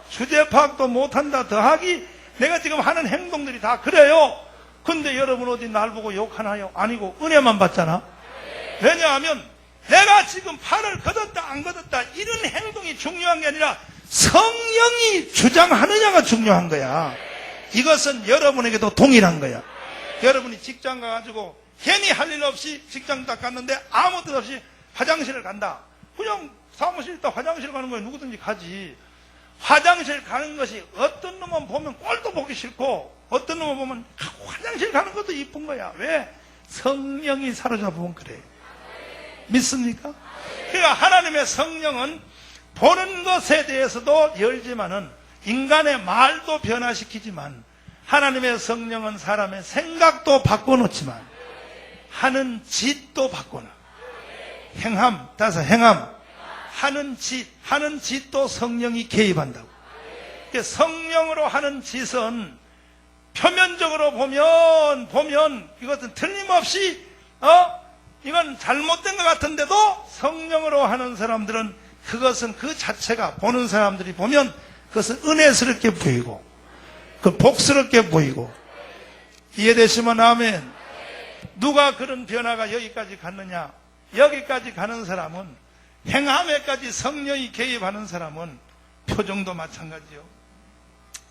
주제 파악도 못한다 더하기 내가 지금 하는 행동들이 다 그래요. 근데 여러분 어디 날 보고 욕하나요? 아니고 은혜만 받잖아. 왜냐하면 내가 지금 팔을 걷었다 안 걷었다 이런 행동이 중요한 게 아니라 성령이 주장하느냐가 중요한 거야. 이것은 여러분에게도 동일한 거야. 여러분이 직장 가가지고 괜히 할 일 없이 직장 딱 갔는데 아무 뜻 없이 화장실을 간다. 그냥 사무실 있다 화장실 가는 거에 누구든지 가지. 화장실 가는 것이 어떤 놈은 보면 꼴도 보기 싫고 어떤 놈은 보면 화장실 가는 것도 이쁜 거야. 왜? 성령이 사로잡으면 그래. 믿습니까? 그러니까 하나님의 성령은 보는 것에 대해서도 열지만은 인간의 말도 변화시키지만 하나님의 성령은 사람의 생각도 바꿔놓지만 하는 짓도 바꿔놔. 행함, 하는 짓도 성령이 개입한다고. 성령으로 하는 짓은 표면적으로 보면 이것은 틀림없이 이건 잘못된 것 같은데도 성령으로 하는 사람들은 그것은 그 자체가 보는 사람들이 보면 그것은 은혜스럽게 보이고 그 복스럽게 보이고. 이해되시면 아멘. 누가 그런 변화가 여기까지 갔느냐? 여기까지 가는 사람은, 행함에까지 성령이 개입하는 사람은 표정도 마찬가지요.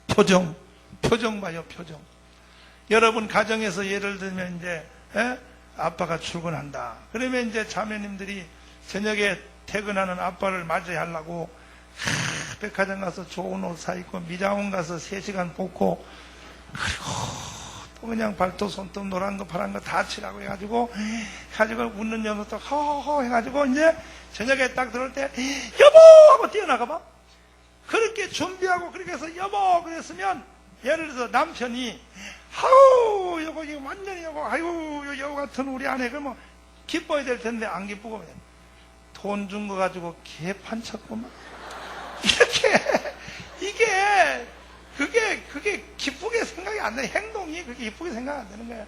표정 봐요, 표정. 여러분 가정에서 예를 들면 이제 아빠가 출근한다. 그러면 이제 자매님들이 저녁에 퇴근하는 아빠를 맞이하려고 백화점 가서 좋은 옷 사입고 미장원 가서 3시간 뽑고, 그리고 또 그냥 발톱 손톱 노란 거 파란 거 다 칠하고 해가지고 웃는 녀석도 허허 해가지고 이제 저녁에 딱 들어올 때 여보 하고 뛰어나가 봐. 그렇게 준비하고 그렇게 해서 여보 그랬으면, 예를 들어서 남편이 아우 여보 이거 완전히 여보 아유 여보 같은 우리 아내 그러면 기뻐야 될 텐데 안 기쁘고 돈 준 거 가지고 개판 쳤구만. 이렇게 그게 기쁘게 생각이 안 돼. 행동이 그렇게 기쁘게 생각 안 되는 거야.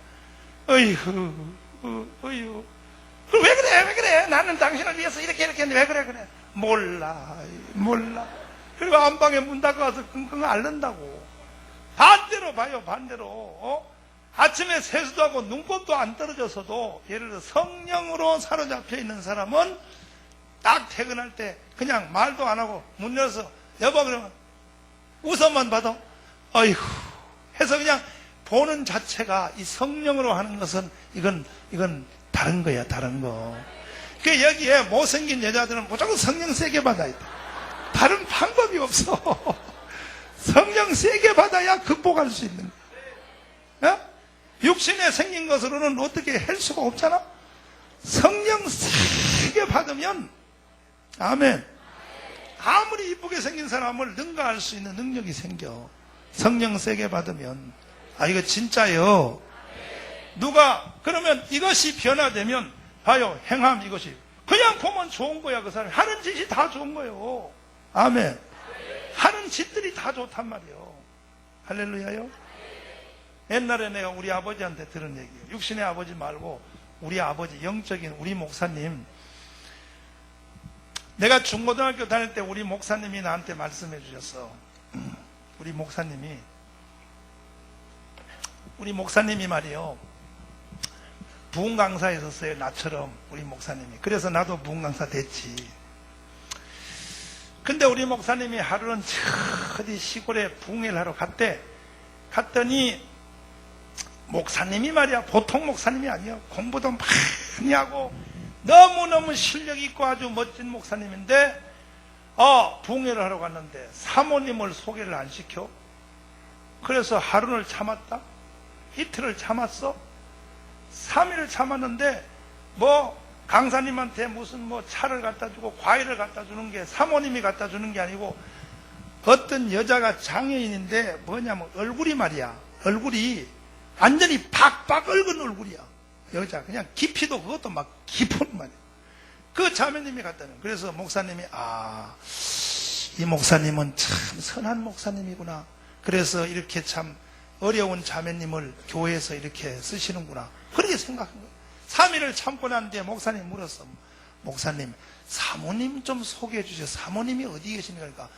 어휴. 그럼 왜 그래? 나는 당신을 위해서 이렇게 했는데 왜 그래? 몰라. 그리고 안방에 문 닫고 와서 끙끙 앓는다고. 반대로 봐요, 반대로. 아침에 세수도 하고 눈곱도 안 떨어져서도, 예를 들어 성령으로 사로잡혀 있는 사람은 딱 퇴근할 때 그냥 말도 안 하고 문 열어서 여보 그러면 웃음만 받아. 어이구 해서 그냥 보는 자체가, 이 성령으로 하는 것은 이건 다른 거야, 다른 거. 그 여기에 못생긴 여자들은 무조건 성령 세게 받아야 돼. 다른 방법이 없어. 성령 세게 받아야 극복할 수 있는 거야. 육신에 생긴 것으로는 어떻게 할 수가 없잖아. 성령 세게 받으면, 아멘, 아무리 이쁘게 생긴 사람을 능가할 수 있는 능력이 생겨. 성령 세게 받으면. 이거 진짜요. 누가 그러면 이것이 변화되면 봐요, 행함 이것이 그냥 보면 좋은 거야. 그 사람이 하는 짓이 다 좋은 거예요. 아멘. 하는 짓들이 다 좋단 말이에요. 할렐루야요. 옛날에 내가 우리 아버지한테 들은 얘기예요. 육신의 아버지 말고 우리 아버지, 영적인 우리 목사님. 내가 중고등학교 다닐 때 우리 목사님이 나한테 말씀해 주셨어. 우리 목사님이 말이요, 부흥 강사에 있었어요. 나처럼 우리 목사님이. 그래서 나도 부흥 강사 됐지. 근데 우리 목사님이 하루는 어디 시골에 부흥회를 하러 갔더니 목사님이 말이야, 보통 목사님이 아니야. 공부도 많이 하고 너무너무 실력 있고 아주 멋진 목사님인데, 부흥회를 하러 갔는데 사모님을 소개를 안 시켜. 그래서 하루를 참았다. 이틀을 참았어. 3일을 참았는데 강사님한테 무슨 차를 갖다 주고 과일을 갖다 주는 게 사모님이 갖다 주는 게 아니고, 어떤 여자가 장애인인데 뭐냐면 얼굴이 말이야, 얼굴이 완전히 박박 얽은 얼굴이야. 여자 그냥 깊이도 그것도 막 깊은 말이야. 그 자매님이 갖다 는. 그래서 목사님이 이 목사님은 참 선한 목사님이구나. 그래서 이렇게 참 어려운 자매님을 교회에서 이렇게 쓰시는구나. 그렇게 생각한 거예요. 3일을 참고 난 뒤에 목사님 물었어. 목사님, 사모님 좀 소개해 주세요. 사모님이 어디 계십니까? 그러니까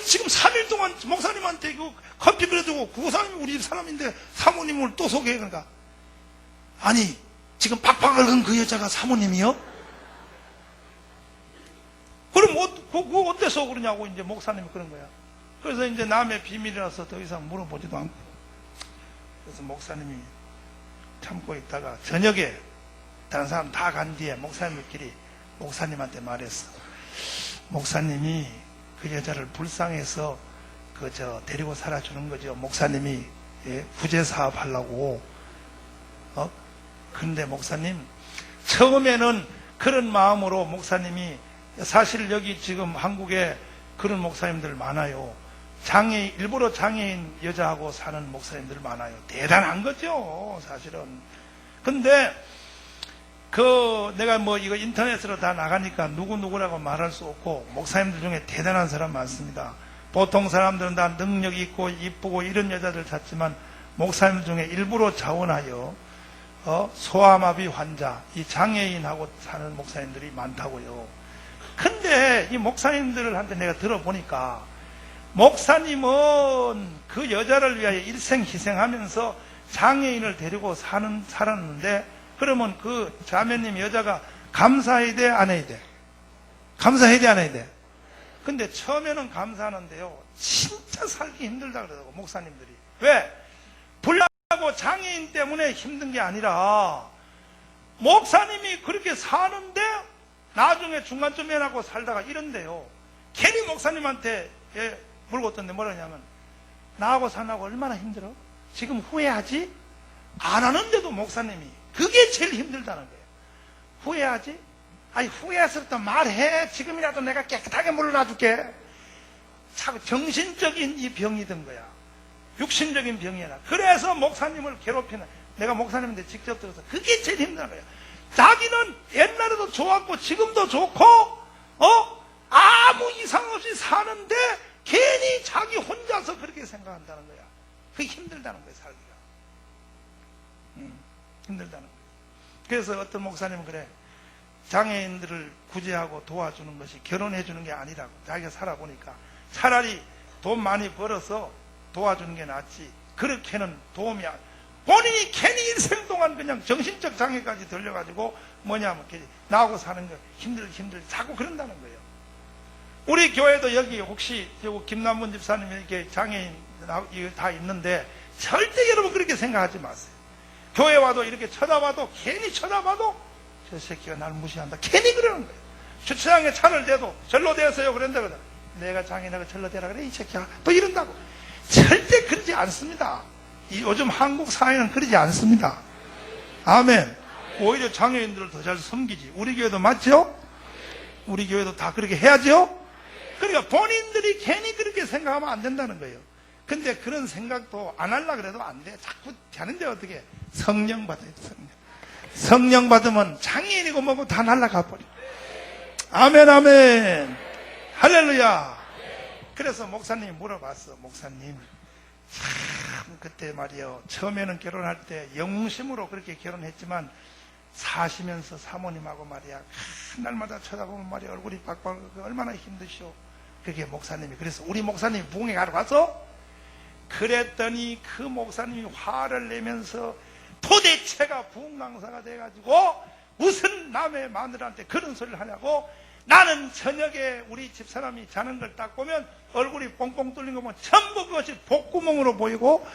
지금 3일 동안 목사님한테 커피 끓여주고 그 사람이 우리 집 사람인데 사모님을 또 소개해. 그러니까 지금 박박 얽은 그 여자가 사모님이요? 그럼 그거 어때서 그러냐고 이제 목사님이 그런 거야. 그래서 이제 남의 비밀이라서 더 이상 물어보지도 않고. 그래서 목사님이 참고 있다가 저녁에 다른 사람 다 간 뒤에 목사님들끼리 목사님한테 말했어. 목사님이 그 여자를 불쌍해서 데리고 살아주는 거죠. 목사님이 구제 사업 하려고. 근데 목사님, 처음에는 그런 마음으로 목사님이, 사실 여기 지금 한국에 그런 목사님들 많아요. 일부러 장애인 여자하고 사는 목사님들 많아요. 대단한 거죠, 사실은. 근데 내가 이거 인터넷으로 다 나가니까 누구라고 말할 수 없고, 목사님들 중에 대단한 사람 많습니다. 보통 사람들은 다 능력 있고 이쁘고 이런 여자들 찾지만 목사님 중에 일부러 자원하여 소아마비 환자, 이 장애인하고 사는 목사님들이 많다고요. 근데 이 목사님들한테 내가 들어보니까 목사님은 그 여자를 위하여 일생 희생하면서 장애인을 데리고 살았는데, 그러면 그 자매님 여자가 감사해야 돼, 안 해야 돼? 감사해야 돼, 안 해야 돼? 근데 처음에는 감사하는데요, 진짜 살기 힘들다 그러더라고, 목사님들이. 왜? 불나고 장애인 때문에 힘든 게 아니라 목사님이 그렇게 사는데 나중에 중간쯤에 나고 살다가 이런데요, 괜히 목사님한테 물었던데 뭐라냐면, 나하고 사나고 얼마나 힘들어? 지금 후회하지? 안 하는데도 목사님이 그게 제일 힘들다는 거예요. 후회하지? 아니 후회했을 때 말해. 지금이라도 내가 깨끗하게 물러놔줄게. 참 정신적인 이 병이 든 거야. 육신적인 병이 아니라. 그래서 목사님을 괴롭히는, 내가 목사님한테 직접 들어서 그게 제일 힘든 거야. 자기는 옛날에도 좋았고 지금도 좋고 아무 이상 없이 사는데 괜히 자기 혼자서 그렇게 생각한다는 거야. 그게 힘들다는 거야, 살기가. 힘들다는 거야. 그래서 어떤 목사님은 그래, 장애인들을 구제하고 도와주는 것이 결혼해 주는 게 아니라고. 자기가 살아보니까 차라리 돈 많이 벌어서 도와주는 게 낫지, 그렇게는 도움이 안, 본인이 괜히 일생 동안 그냥 정신적 장애까지 들려가지고 뭐냐면 나하고 사는 거 힘들 자꾸 그런다는 거예요. 우리 교회도 여기 혹시 김남문 집사님 이렇게 장애인 다 있는데 절대 여러분 그렇게 생각하지 마세요. 교회 와도 이렇게 쳐다봐도, 괜히 쳐다봐도 저 새끼가 날 무시한다, 괜히 그러는 거예요. 주차장에 차를 대도 절로 대세요 그런다, 내가 장애인하고 절로 대라 그래 이 새끼야, 또 이런다고. 절대 그러지 않습니다. 요즘 한국 사회는 그러지 않습니다. 아멘. 오히려 장애인들을 더 잘 섬기지. 우리 교회도 맞죠? 우리 교회도 다 그렇게 해야죠? 그러니까 본인들이 괜히 그렇게 생각하면 안 된다는 거예요. 근데 그런 생각도 안 하려고 그래도 안 돼. 자꾸 하는데 어떻게? 성령 받아요, 성령. 성령 받으면 장애인이고 뭐고 다 날아가 버려. 아멘, 아멘. 할렐루야. 그래서 목사님이 물어봤어. 목사님, 참 그때 말이요, 처음에는 결혼할 때 영심으로 그렇게 결혼했지만 사시면서 사모님하고 말이야 날마다 쳐다보면 말이야 얼굴이 박박 얼마나 힘드시오. 그게 목사님이. 그래서 우리 목사님이 부흥회 가러 가서 그랬더니 그 목사님이 화를 내면서 도대체가 부흥 강사가 돼가지고 무슨 남의 마누라한테 그런 소리를 하냐고. 나는 저녁에 우리 집사람이 자는 걸 딱 보면 얼굴이 뻥뻥 뚫린 거 보면 전부 그것이 복구멍으로 보이고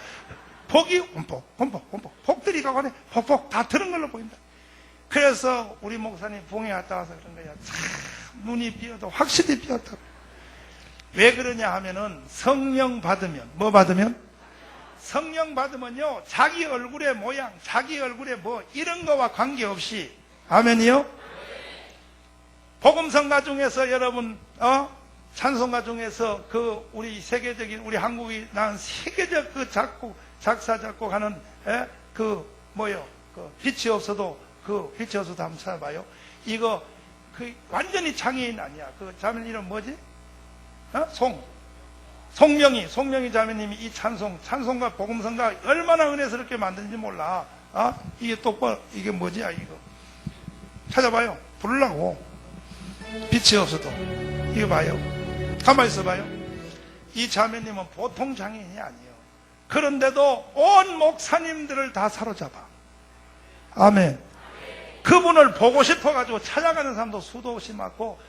복이 홈폭 복들이 가거네 폭폭 다 들은 걸로 보인다. 그래서 우리 목사님 부흥회 갔다 와서 그런 거야. 참 눈이 비어도 확실히 비었다고. 왜 그러냐 하면은 성령 받으면, 뭐 받으면? 성령 받으면요, 자기 얼굴의 모양, 자기 얼굴의 뭐 이런 거와 관계없이, 아멘이요? 복음성가 중에서 여러분 찬송가 중에서 그 우리 세계적인, 우리 한국이 난 세계적 그 작사 작곡하는 그 뭐요, 그 빛이 없어도 한번 찾아봐요. 이거 그 완전히 장애인 아니야. 그 자매님 이름 뭐지? 송명희 자매님이 이 찬송가 복음성가 얼마나 은혜스럽게 만든지 몰라. 이게 똑바로, 이게 뭐지? 이거 찾아봐요. 부르려고. 빛이 없어도. 이거 봐요. 가만히 있어봐요. 이 자매님은 보통 장애인이 아니에요. 그런데도 온 목사님들을 다 사로잡아. 아멘. 그분을 보고 싶어가지고 찾아가는 사람도 수도 없이 많고,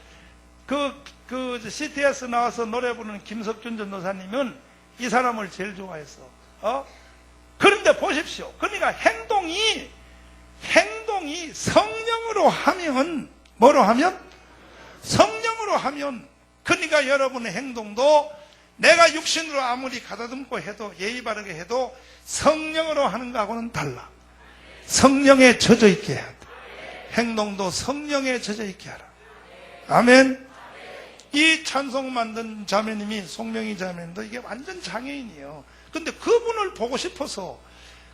그 CTS 나와서 노래 부르는 김석준 전도사님은 이 사람을 제일 좋아했어. 그런데 보십시오. 그러니까 행동이 성령으로 하면, 뭐로 하면? 성령으로 하면, 그러니까 여러분의 행동도 내가 육신으로 아무리 가다듬고 해도, 예의 바르게 해도 성령으로 하는 거하고는 달라. 성령에 젖어 있게 해야 돼. 행동도 성령에 젖어 있게 하라. 아멘. 이 찬송 만든 자매님이, 송명희 자매님도 이게 완전 장애인이에요. 근데 그분을 보고 싶어서,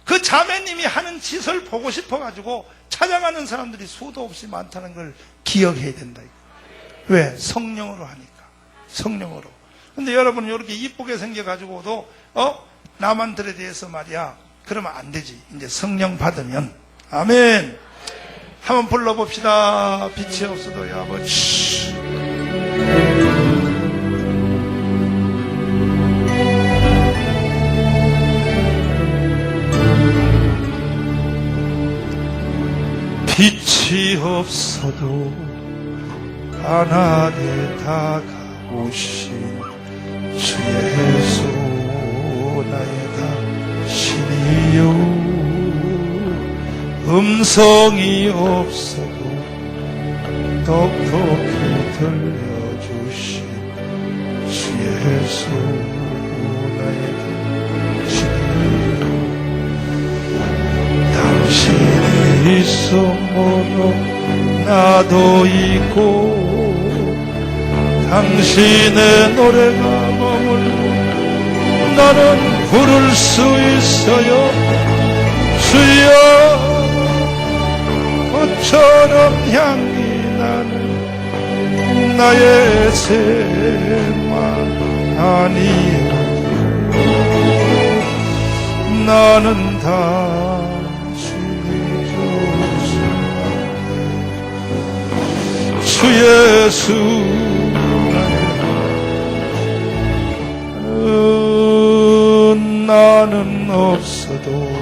그 자매님이 하는 짓을 보고 싶어가지고 찾아가는 사람들이 수도 없이 많다는 걸 기억해야 된다. 왜? 성령으로 하니까. 성령으로. 근데 여러분 이렇게 이쁘게 생겨가지고도 남한들에 대해서 말이야 그러면 안 되지. 이제 성령 받으면. 아멘. 한번 불러봅시다. 빛이 없어도 야 아버지. 빛이 없어도 안하게 다가오신 주의 예수 나의 당신이요 음성이 없어도 똑똑히 들려주신 주의 예수 나의 당신이요 당신이 있어도 나도 있고 당신의 노래가 머물고 나는 부를 수 있어요 주여 꽃처럼 향기 나는 나의 생만 아니요 나는 당신이 주 예수 나는 없어도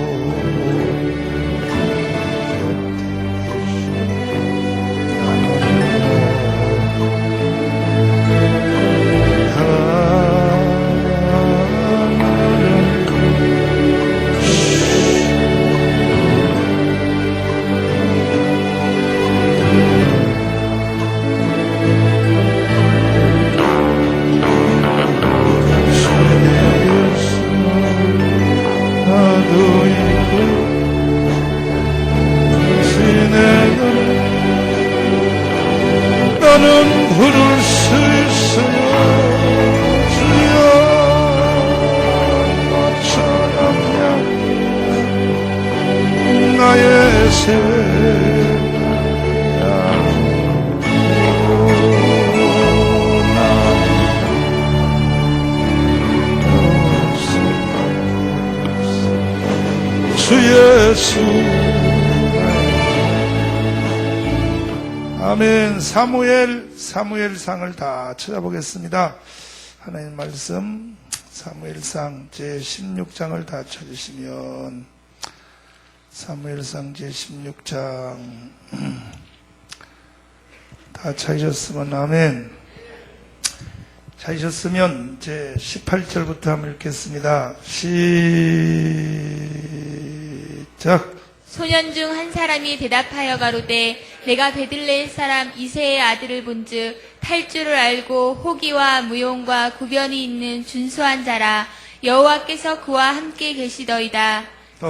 나는 부를 수 있어요 주여 너처럼 향기는 나의 생각이야 주 예수 아멘. 사무엘상을 다 찾아보겠습니다. 하나님 말씀 사무엘상 제16장을 다 찾으시면 사무엘상 제16장 다 찾으셨으면 아멘. 찾으셨으면 제18절부터 한번 읽겠습니다. 시작. 소년 중 한 사람이 대답하여 가로되 내가 베들레헴 사람 이새의 아들을 본즉 탈 줄을 알고 호기와 무용과 구변이 있는 준수한 자라 여호와께서 그와 함께 계시더이다.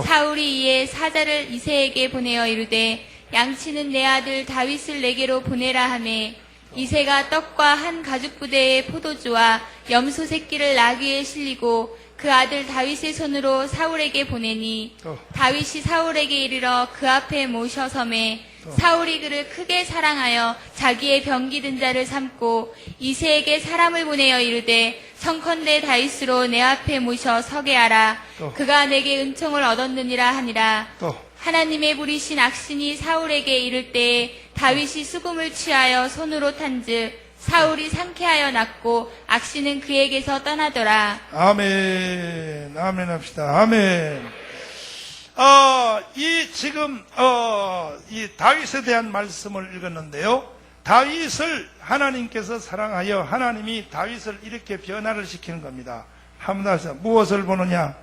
사울이 이에 사자를 이새에게 보내어 이르되 양치는 내 아들 다윗을 내게로 보내라 하매 이새가 떡과 한 가죽 부대의 포도주와 염소 새끼를 나귀에 실리고 그 아들 다윗의 손으로 사울에게 보내니 다윗이 사울에게 이르러 그 앞에 모셔섬에 사울이 그를 크게 사랑하여 자기의 병기든 자를 삼고 이새에게 사람을 보내어 이르되 청컨대 다윗으로 내 앞에 모셔 서게 하라. 그가 내게 은총을 얻었느니라 하니라. 하나님의 부리신 악신이 사울에게 이를 때에 다윗이 수금을 취하여 손으로 탄즉 사울이 상쾌하여 났고 악신은 그에게서 떠나더라. 아멘. 아멘 합시다. 아멘. 이 다윗에 대한 말씀을 읽었는데요. 다윗을 하나님께서 사랑하여 하나님이 다윗을 이렇게 변화를 시키는 겁니다. 한번 다시 무엇을 보느냐?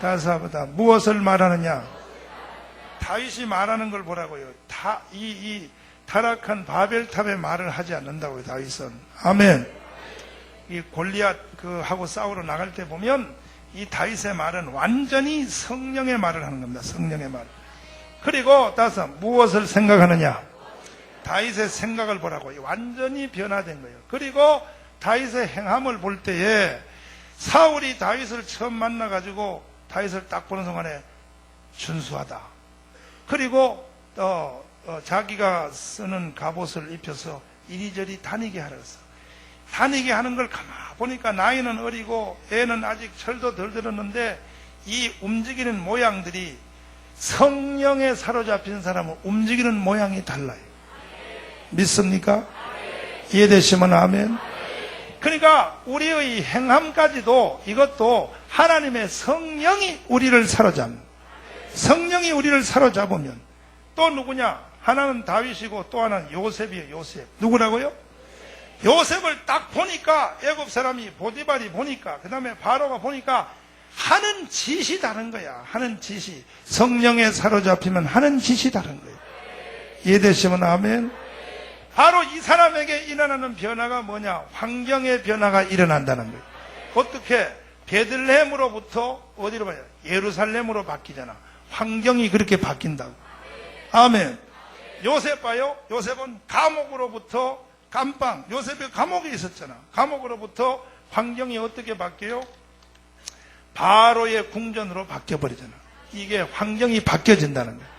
다시 한번 무엇을 말하느냐? 다윗이 말하는 걸 보라고요. 이 타락한 바벨탑의 말을 하지 않는다고요, 다윗은. 아멘. 이 골리앗 하고 싸우러 나갈 때 보면 이 다윗의 말은 완전히 성령의 말을 하는 겁니다. 성령의 말. 그리고 따라서 무엇을 생각하느냐? 다윗의 생각을 보라고요. 완전히 변화된 거예요. 그리고 다윗의 행함을 볼 때에 사울이 다윗을 처음 만나가지고 다윗을 딱 보는 순간에 준수하다. 그리고 자기가 쓰는 갑옷을 입혀서 이리저리 다니게 하라 그랬어. 다니게 하는 걸 가만 보니까 나이는 어리고 애는 아직 철도 덜 들었는데 이 움직이는 모양들이 성령에 사로잡힌 사람은 움직이는 모양이 달라요. 믿습니까? 이해되시면 아멘. 그러니까 우리의 행함까지도 이것도 하나님의 성령이 우리를 사로잡는, 성령이 우리를 사로잡으면 또 누구냐? 하나는 다윗이고 또 하나는 요셉이에요. 요셉. 누구라고요? 요셉을 딱 보니까 애굽 사람이 보디발이 보니까 그 다음에 바로가 보니까 하는 짓이 다른 거야. 하는 짓이. 성령에 사로잡히면 하는 짓이 다른 거예요. 이해되시면 아멘. 바로 이 사람에게 일어나는 변화가 뭐냐? 환경의 변화가 일어난다는 거예요. 어떻게? 베들레헴으로부터 어디로 봐요? 예루살렘으로 바뀌잖아. 환경이 그렇게 바뀐다고. 아멘. 요셉 봐요. 요셉은 감옥으로부터 감방, 요셉이 감옥에 있었잖아. 감옥으로부터 환경이 어떻게 바뀌어요? 바로의 궁전으로 바뀌어버리잖아. 이게 환경이 바뀌어진다는 거예요.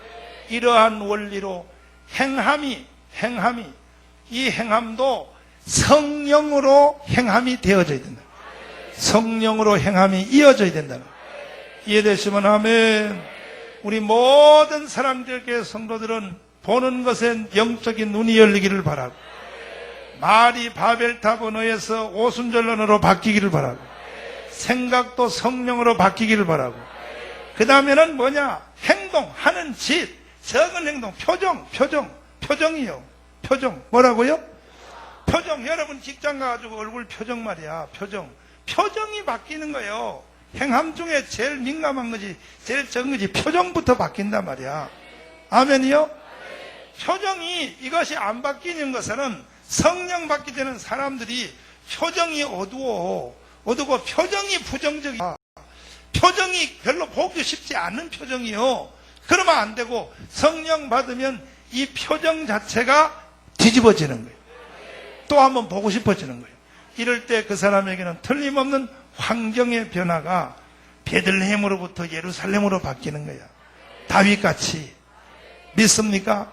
이러한 원리로 행함이 이 행함도 성령으로 행함이 되어져야 된다. 성령으로 행함이 이어져야 된다. 이해되시면 아멘. 우리 모든 사람들께 성도들은 보는 것엔 영적인 눈이 열리기를 바라고, 말이 바벨탑 언어에서 오순절 언어로 바뀌기를 바라고, 생각도 성령으로 바뀌기를 바라고, 그 다음에는 뭐냐? 행동, 하는 짓, 적은 행동, 표정이요. 표정. 뭐라고요? 표정. 여러분 직장 가가지고 얼굴 표정 말이야. 표정이 바뀌는 거예요. 행함 중에 제일 민감한 거지, 제일 적은 거지, 표정부터 바뀐단 말이야. 아멘이요? 표정이, 이것이 안 바뀌는 것은 성령 받게 되는 사람들이 표정이 어두워. 어두고 표정이 부정적이야. 표정이 별로 보기 쉽지 않은 표정이요. 그러면 안 되고 성령 받으면 이 표정 자체가 뒤집어지는 거예요. 또 한번 보고 싶어지는 거예요. 이럴 때 그 사람에게는 틀림없는 환경의 변화가 베들레헴으로부터 예루살렘으로 바뀌는 거야. 다윗같이. 믿습니까?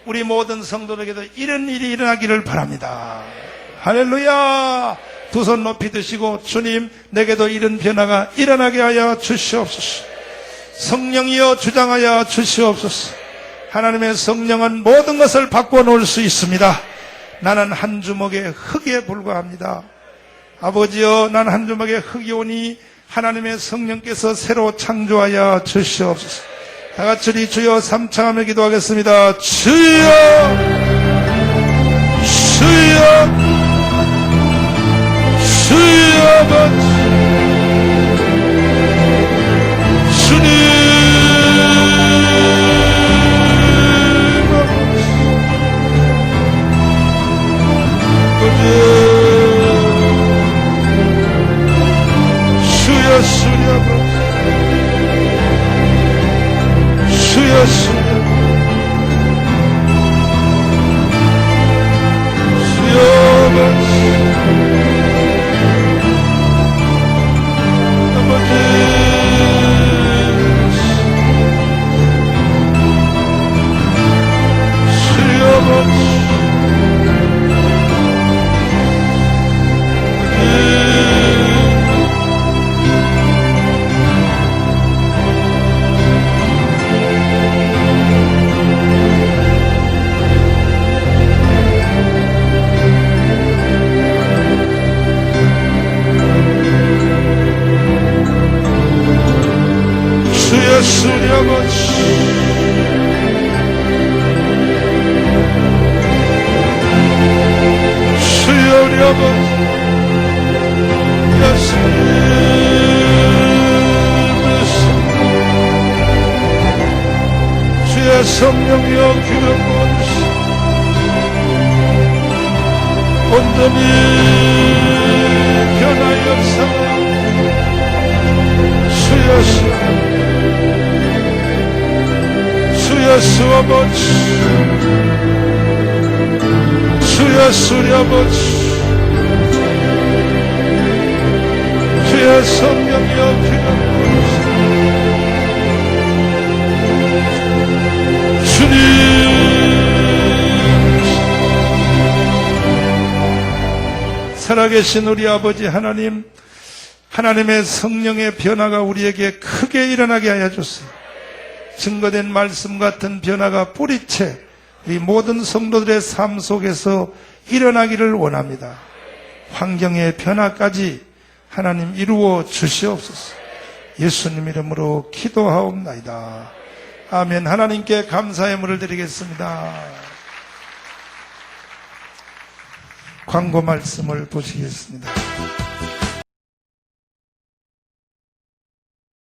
우리 모든 성도들에게도 이런 일이 일어나기를 바랍니다. 할렐루야. 두 손 높이 드시고, 주님, 내게도 이런 변화가 일어나게 하여 주시옵소서. 성령이여 주장하여 주시옵소서. 하나님의 성령은 모든 것을 바꿔놓을 수 있습니다. 나는 한 주먹의 흙에 불과합니다. 아버지여, 나는 한 주먹의 흙이 오니 하나님의 성령께서 새로 창조하여 주시옵소서. 다 같이 우리 주여 삼창하며 기도하겠습니다. 주여, 주여, 주여 아버지, 주님 주여, 주여 아버지, 주여, 주여, 주여 아버지, 주의 성령이여 귀를 모으시오. 온전히 변화의 역사가 주여 수 아버지, 주여 수리 아버지, 주의 성령이여 귀를 모으시오. 주님, 살아계신 우리 아버지 하나님, 하나님의 성령의 변화가 우리에게 크게 일어나게 하여 주세요. 증거된 말씀 같은 변화가 뿌리채 우리 모든 성도들의 삶 속에서 일어나기를 원합니다. 환경의 변화까지 하나님 이루어 주시옵소서. 예수님 이름으로 기도하옵나이다. 아멘. 하나님께 감사의 물을 드리겠습니다. 광고 말씀을 보시겠습니다.